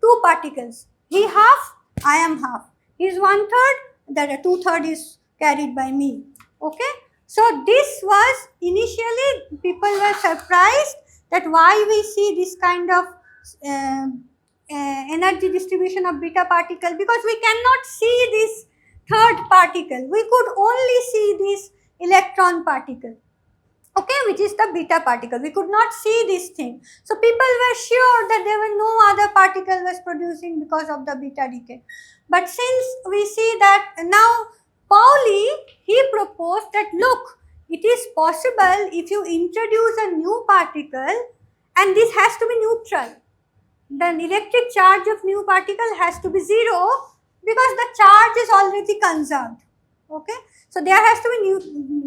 two particles. He half, I am half. He is 1/3, the 2/3 is carried by me. Okay. So this was initially people were surprised that why we see this kind of energy distribution of beta particle, because we cannot see this third particle. We could only see this electron particle. Okay, which is the beta particle. We could not see this thing. So people were sure that there were no other particle was producing because of the beta decay. But since we see that now Pauli, he proposed that look, it is possible if you introduce a new particle, and this has to be neutral. The electric charge of new particle has to be 0 because the charge is already conserved. Okay, so there has to be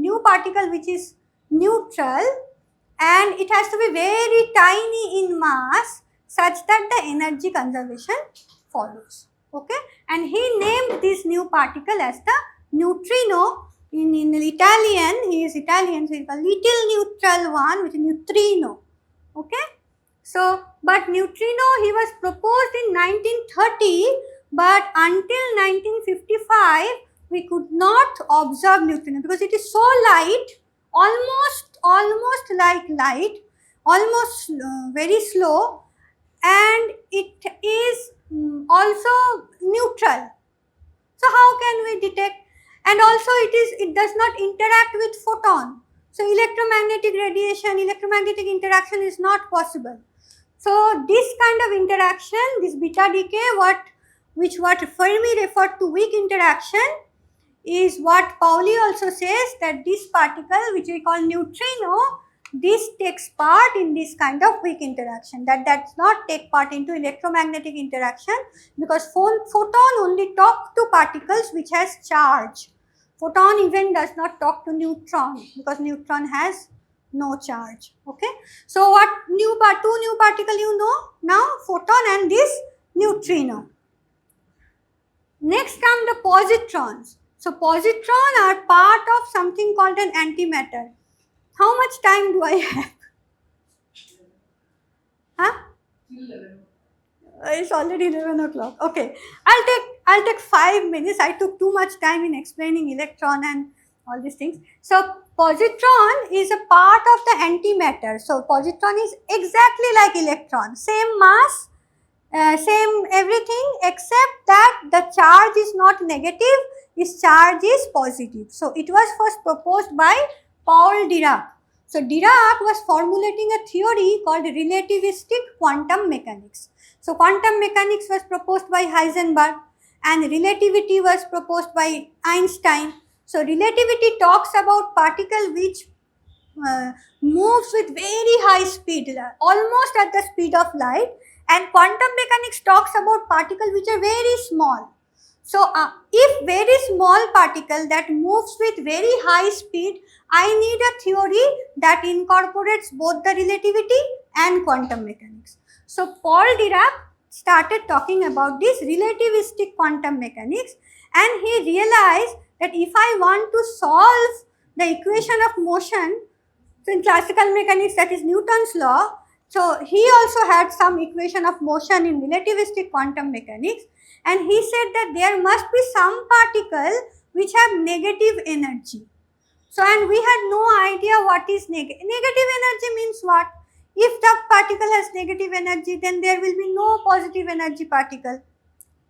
new particle which is neutral, and it has to be very tiny in mass such that the energy conservation follows. Okay, and he named this new particle as the neutrino. In Italian, he is Italian, so he called little neutral one, which is neutrino. Okay, so but neutrino, he was proposed in 1930, but until 1955 we could not observe neutrino because it is so light, almost like light, almost very slow, and it is also neutral. So how can we detect? And also it does not interact with photon. So electromagnetic radiation, electromagnetic interaction is not possible. So this kind of interaction, this beta decay, what Fermi referred to weak interaction, is what Pauli also says, that this particle which we call neutrino, this takes part in this kind of weak interaction, that does not take part into electromagnetic interaction, because photon only talk to particles which has charge. Photon even does not talk to neutron because neutron has no charge. Okay. So what two new particle you know now? Photon and this neutrino. Next come the positrons. So positron are part of something called an antimatter. How much time do I have? Huh? It's already 11 o'clock. Okay, I'll take 5 minutes. I took too much time in explaining electron and all these things. So positron is a part of the antimatter. So positron is exactly like electron, same mass, same everything, except that the charge is not negative, its charge is positive. So it was first proposed by Paul Dirac. So Dirac was formulating a theory called relativistic quantum mechanics. So quantum mechanics was proposed by Heisenberg and relativity was proposed by Einstein. So relativity talks about particle which moves with very high speed, almost at the speed of light, and quantum mechanics talks about particles which are very small. So if very small particle that moves with very high speed, I need a theory that incorporates both the relativity and quantum mechanics. So Paul Dirac started talking about this relativistic quantum mechanics, and he realized that if I want to solve the equation of motion, so in classical mechanics, that is Newton's law, so he also had some equation of motion in relativistic quantum mechanics, and he said that there must be some particle which have negative energy. So, and we had no idea what is negative. Negative energy means what? If the particle has negative energy, then there will be no positive energy particle.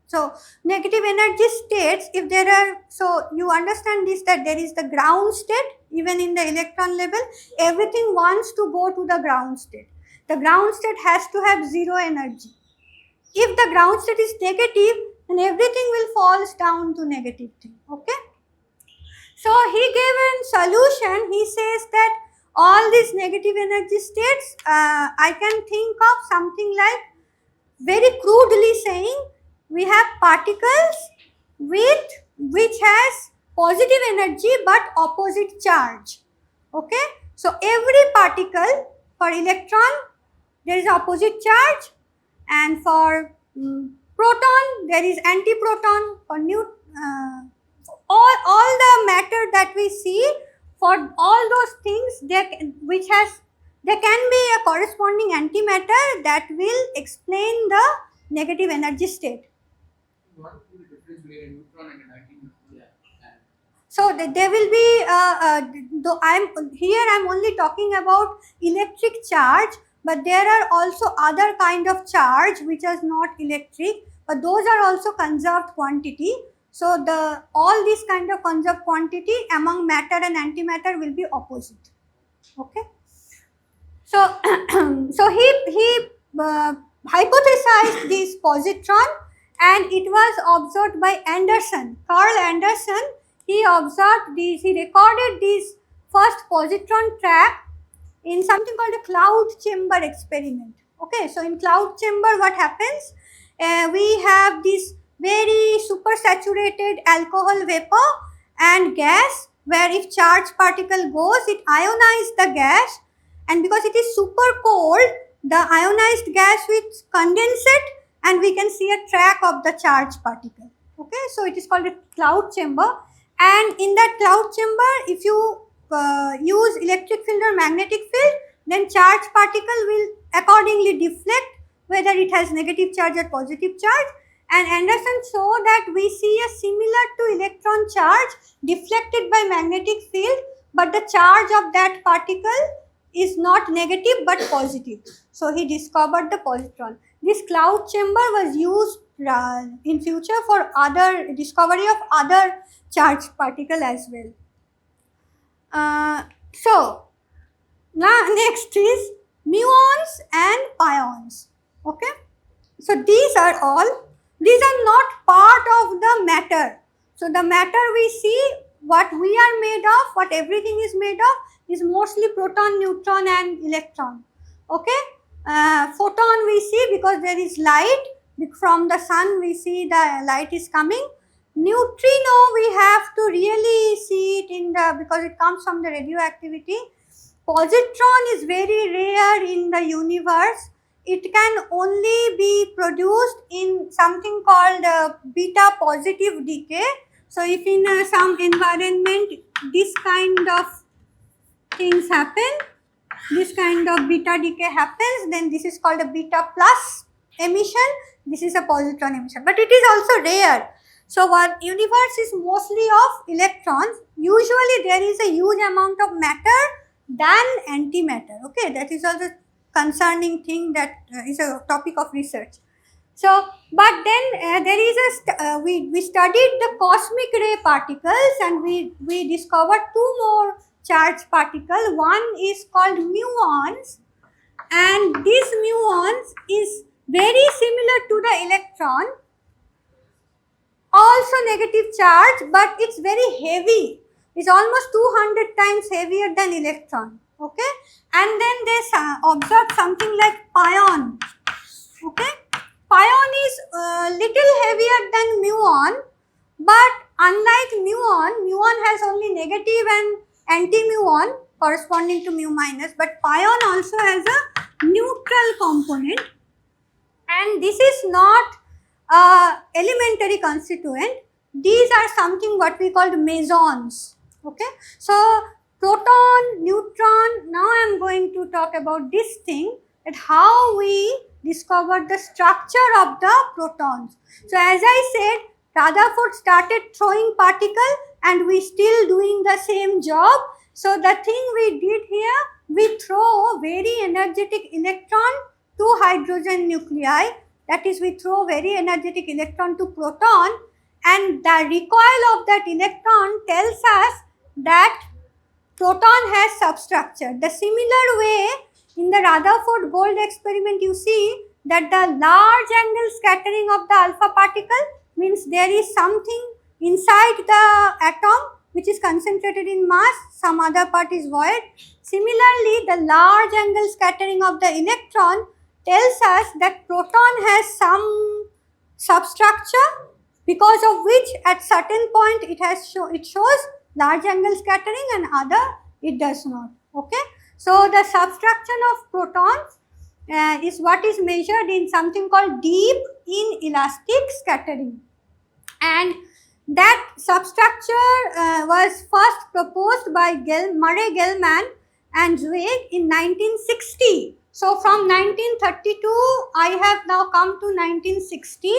So, negative energy states, if there are, so you understand this, that there is the ground state, even in the electron level, everything wants to go to the ground state. The ground state has to have zero energy. If the ground state is negative, then everything will falls down to negative thing, okay? So, he gave a solution. He says that all these negative energy states, I can think of something like, very crudely saying, we have particles with which has positive energy but opposite charge, okay? So, every particle, for electron there is opposite charge, and for proton there is antiproton. For all the matter that we see, for all those things there can be a corresponding antimatter that will explain the negative energy state. What is the difference between a neutron and an antineutron? Yeah. So there will be, though I'm only talking about electric charge, but there are also other kind of charge which is not electric, but those are also conserved quantity. So all these kind of conserved quantity among matter and antimatter will be opposite. Okay. So so he hypothesized this positron, and it was observed by Anderson. Carl Anderson, he observed these, he recorded this first positron track in something called a cloud chamber experiment. Okay, so in cloud chamber what happens? We have this very supersaturated alcohol vapor and gas, where if charged particle goes, it ionizes the gas, and because it is super cold, the ionized gas will condensate and we can see a track of the charged particle. Okay, so it is called a cloud chamber, and in that cloud chamber, if you use electric field or magnetic field, then charged particle will accordingly deflect, whether it has negative charge or positive charge. And Anderson showed that we see a similar to electron charge deflected by magnetic field, but the charge of that particle is not negative but positive. So he discovered the positron. This cloud chamber was used in future for other discovery of other charged particle as well. So now next is muons and pions. Okay, so these are not part of the matter. So the matter we see, what we are made of, what everything is made of, is mostly proton, neutron and electron. Okay, photon we see because there is light from the sun, we see the light is coming. Neutrino we have to really see it in the, because it comes from the radioactivity. Positron is very rare in the universe. It can only be produced in something called beta positive decay. So if in some environment this kind of things happen, this kind of beta decay happens, then this is called a beta plus emission. This is a positron emission, but it is also rare. So our universe is mostly of electrons. Usually there is a huge amount of matter than antimatter. Okay, that is also concerning thing that is a topic of research. So, but then there is a we studied the cosmic ray particles, and we discovered two more charged particles. One is called muons, and these muons is very similar to the electron, also negative charge, but it's very heavy. It's almost 200 times heavier than electron. Okay, and then they observed something like pion. Okay, pion is little heavier than muon, but unlike muon has only negative and anti-muon corresponding to mu minus, but pion also has a neutral component, and this is not elementary constituent. These are something what we called mesons. Okay, so proton, neutron. Now I am going to talk about this thing, that how we discovered the structure of the protons. So as I said, Rutherford started throwing particle and we still doing the same job. So the thing we did here, we throw very energetic electron to hydrogen nuclei, that is we throw very energetic electron to proton, and the recoil of that electron tells us that proton has substructure. The similar way in the Rutherford Gold experiment you see that the large angle scattering of the alpha particle means there is something inside the atom which is concentrated in mass, some other part is void. Similarly, the large angle scattering of the electron tells us that proton has some substructure, because of which at certain point it shows large angle scattering and other it does not. Okay, so the subtraction of protons is what is measured in something called deep inelastic scattering, and that substructure was first proposed by Murray Gell-Mann and Zweig in 1960. So from 1932 I have now come to 1960,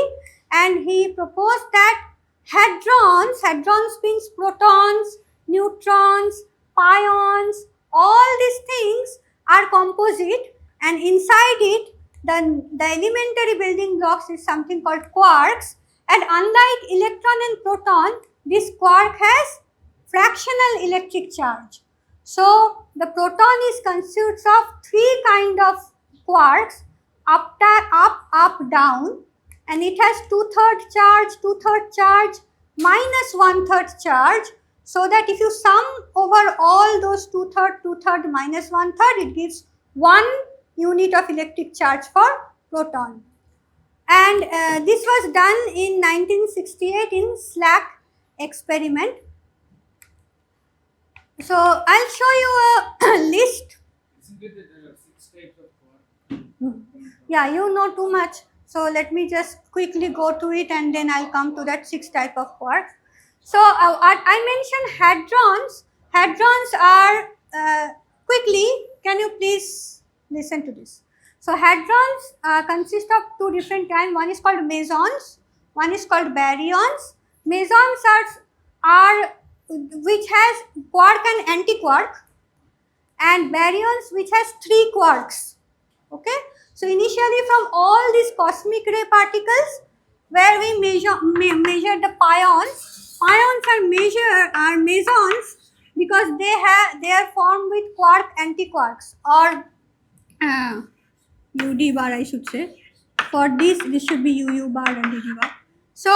and he proposed that hadrons means protons, neutrons, pions, all these things are composite, and inside it the elementary building blocks is something called quarks, and unlike electron and proton, this quark has fractional electric charge. So the proton is consists of three kind of quarks, up, down, and it has 2/3 charge, minus 1/3 charge, so that if you sum over all those 2/3 minus 1/3, it gives 1 unit of electric charge for proton. And this was done in 1968 in SLAC experiment. So I'll show you a list. Isn't it that there are 6 types of quark? Yeah, you know too much. So let me just quickly go to it and then I'll come to that 6 type of quarks. So I mentioned hadrons. Hadrons are, quickly, can you please listen to this? So hadrons consist of 2 different kinds. One is called mesons, one is called baryons. Mesons are which has quark and antiquark, and baryons which has 3 quarks. Okay. So initially from all these cosmic ray particles where we measure the pions are mesons because they are formed with quark antiquarks, or UD bar I should say. For this should be UU bar and DD bar. So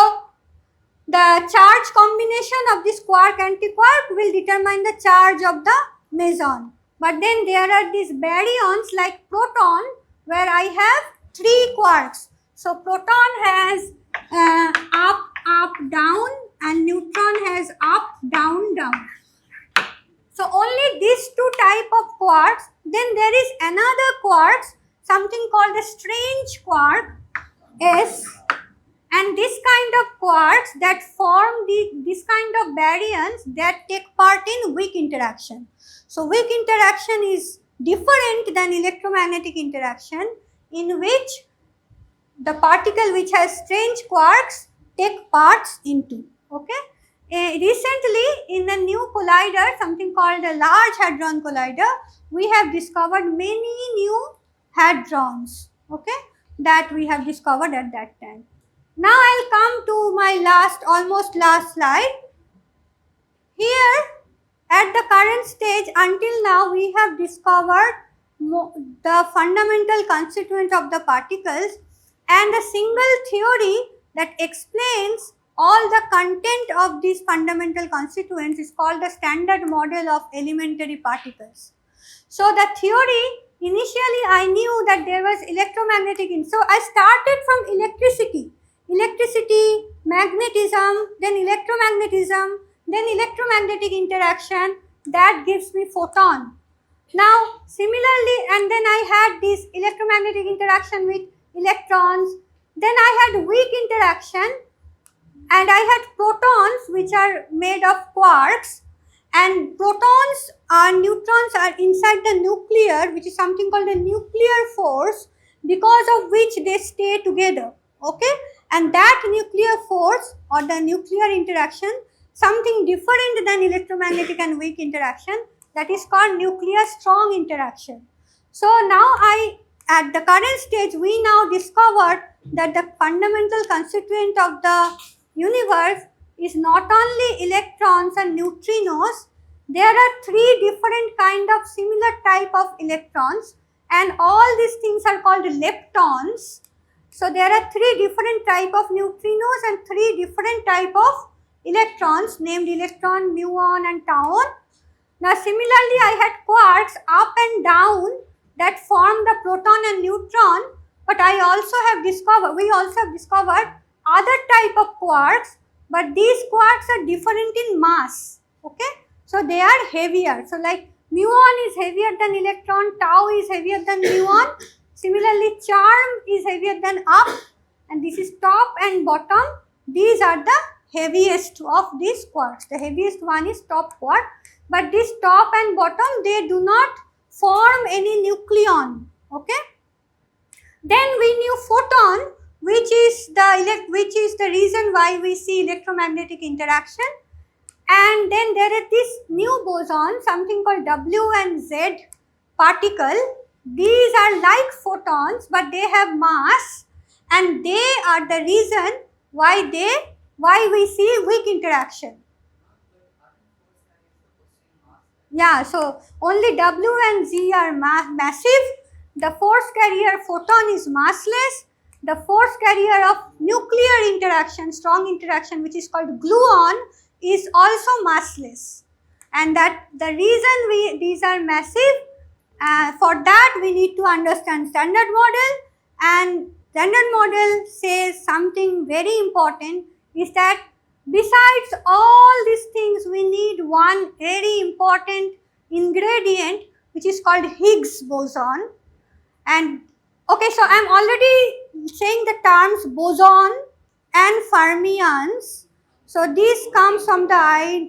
the charge combination of this quark antiquark will determine the charge of the meson. But then there are these baryons like proton where I have 3 quarks. So proton has up, down, and neutron has up, down, down. So only these 2 type of quarks. Then there is another quarks, something called the strange quark, S, and this kind of quarks that form this kind of baryons that take part in weak interaction. So weak interaction is different than electromagnetic interaction, in which the particle which has strange quarks take parts into. Okay. Recently in a new collider, something called a Large Hadron Collider, we have discovered many new hadrons, okay, that we have discovered at that time. Now I'll come to my almost last slide. Here at the current stage, until now we have discovered the fundamental constituent of the particles, and a single theory that explains all the content of these fundamental constituents is called the Standard Model of Elementary Particles. So the theory, initially I knew that there was electromagnetic, so I started from electricity, magnetism, then electromagnetism, then electromagnetic interaction, that gives me photon. Now similarly, and then I had this electromagnetic interaction with electrons, then I had weak interaction, and I had protons which are made of quarks, and protons and neutrons are inside the nuclear, which is something called a nuclear force, because of which they stay together, okay, and that nuclear force or the nuclear interaction something different than electromagnetic and weak interaction, that is called nuclear strong interaction. So now at the current stage, we now discovered that the fundamental constituent of the universe is not only electrons and neutrinos. There are three different kind of similar type of electrons, and all these things are called leptons. So there are three different type of neutrinos and three different type of electrons named electron, muon and tauon. Now similarly, I had quarks up and down that form the proton and neutron, but we also have discovered other type of quarks, but these quarks are different in mass. Okay, so they are heavier. So like muon is heavier than electron, tau is heavier than muon. Similarly, charm is heavier than up, and this is top and bottom. These are the heaviest of these quarks. The heaviest one is top quark, but this top and bottom, they do not form any nucleon. Okay. Then we knew photon, which is the reason why we see electromagnetic interaction. And then there is this new boson, something called W and Z particle. These are like photons, but they have mass, and they are the reason why we see weak interaction. Yeah, so only W and Z are massive. The force carrier photon is massless. The force carrier of nuclear interaction, strong interaction, which is called gluon, is also massless. And that the reason these are massive, for that we need to understand Standard Model, and Standard Model says something very important, is that besides all these things, we need one very important ingredient, which is called Higgs boson. And okay, so I am already saying the terms boson and fermions. So this comes from the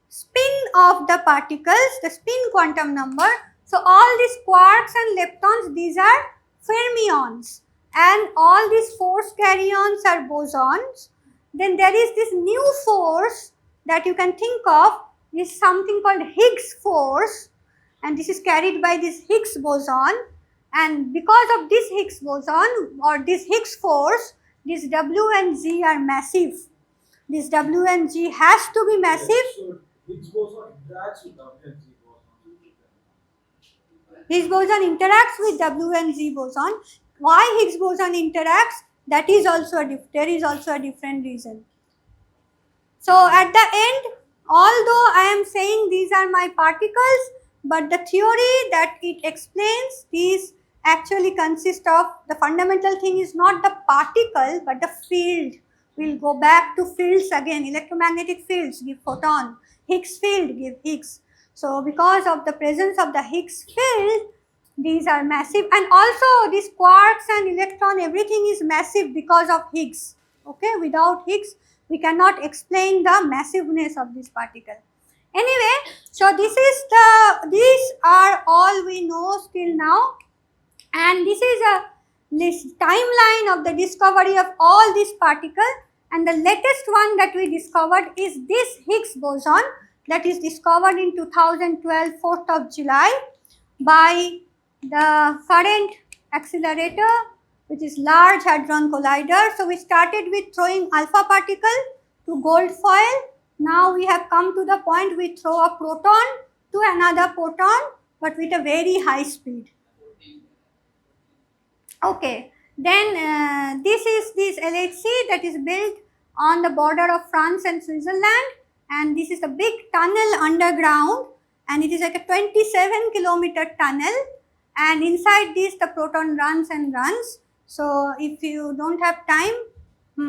spin of the particles, the spin quantum number. So all these quarks and leptons, these are fermions, and all these force karyons are bosons. Then there is this new force that you can think of, is something called Higgs force, and this is carried by this Higgs boson. And because of this Higgs boson or this Higgs force, this W and Z are massive. This W and G has to be massive. So Higgs boson interacts with W and Z boson. Higgs boson interacts with W and Z boson. Why Higgs boson interacts? That is also there is also a different reason. So at the end, although I am saying these are my particles, but the theory that it explains, these actually consist of, the fundamental thing is not the particle but the field. We'll go back to fields again. Electromagnetic fields give photon, Higgs field give Higgs. So because of the presence of the Higgs field, these are massive, and also these quarks and electron, everything is massive because of Higgs. Okay, without Higgs we cannot explain the massiveness of this particle. Anyway, so these are all we know till now, and this is a timeline of the discovery of all these particles. And the latest one that we discovered is this Higgs boson, that is discovered in 2012, 4th of July by the current accelerator, which is Large Hadron Collider. So we started with throwing alpha particle to gold foil. Now we have come to the point we throw a proton to another proton, but with a very high speed. Okay, then this is this LHC that is built on the border of France and Switzerland, and this is a big tunnel underground, and it is like a 27-kilometer tunnel, and inside this the proton runs and runs. So if you don't have time, We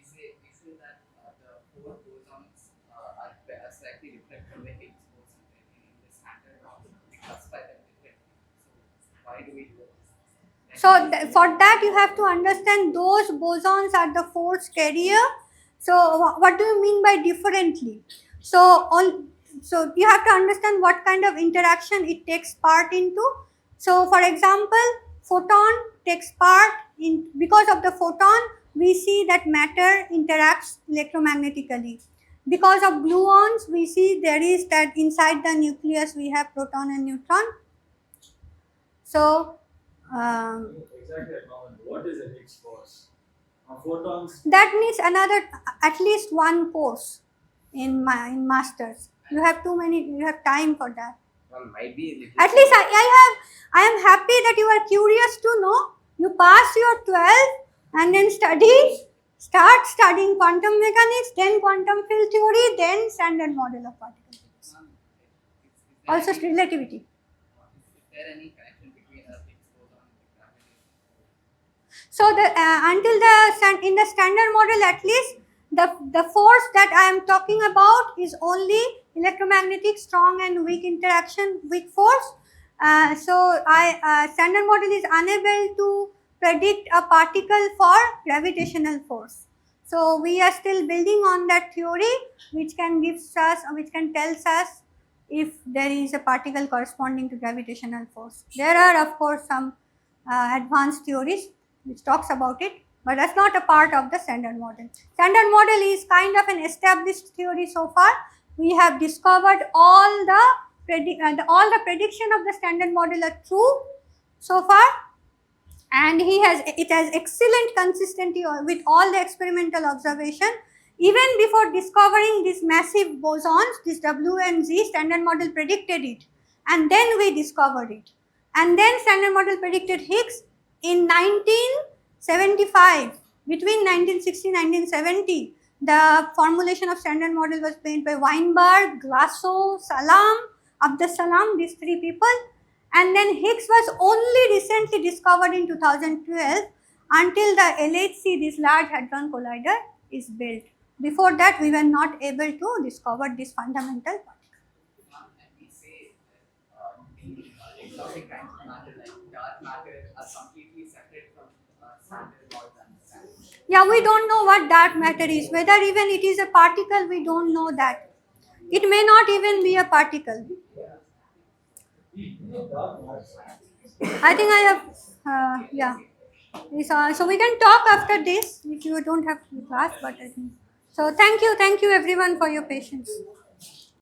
say that the four bosons are slightly different from the Higgs boson in the standard model. We classify them differently. So why do we do this? so for that you have to understand those bosons are the force carrier. So what do you mean by differently? So you have to understand what kind of interaction it takes part into. So for example, photon takes part in, because of the photon we see that matter interacts electromagnetically. Because of gluons, we see there is that inside the nucleus we have proton and neutron. So, Exactly, Norman. What is a Higgs force? Photons. that needs another, at least one course in masters. You have too many, you have time for that. Might be a little. At least I am happy that you are curious to know. You pass your 12 and then start studying quantum mechanics, then quantum field theory, then standard model of particle physics. Also relativity. Is there any connection between a Higgs boson and gravity? So until in the standard model, at least the force that I am talking about is only electromagnetic strong and weak interaction, weak force. Standard model is unable to predict a particle for gravitational force. So we are still building on that theory, which can tells us if there is a particle corresponding to gravitational force. There are of course some advanced theories which talks about it, but that's not a part of the standard model. Standard model is kind of an established theory so far. We have discovered all the prediction of the standard model are true so far, and it has excellent consistency with all the experimental observation. Even before discovering these massive bosons, this W and Z, standard model predicted it, and then we discovered it. And then standard model predicted Higgs in 1975. Between 1960 and 1970, the formulation of standard model was made by Weinberg, Glasow, Salam, Abdus Salam, these three people. And then Higgs was only recently discovered in 2012 until the LHC, this Large Hadron Collider, is built. Before that, we were not able to discover this fundamental particle. And we say that the exotic kinds of matter like dark matter are completely separate from standard model understanding. Yeah, we don't know what dark matter is. Whether even it is a particle, we don't know that. It may not even be a particle. I think I have, yeah. So we can talk after this if you don't have class, but I think. So thank you everyone for your patience.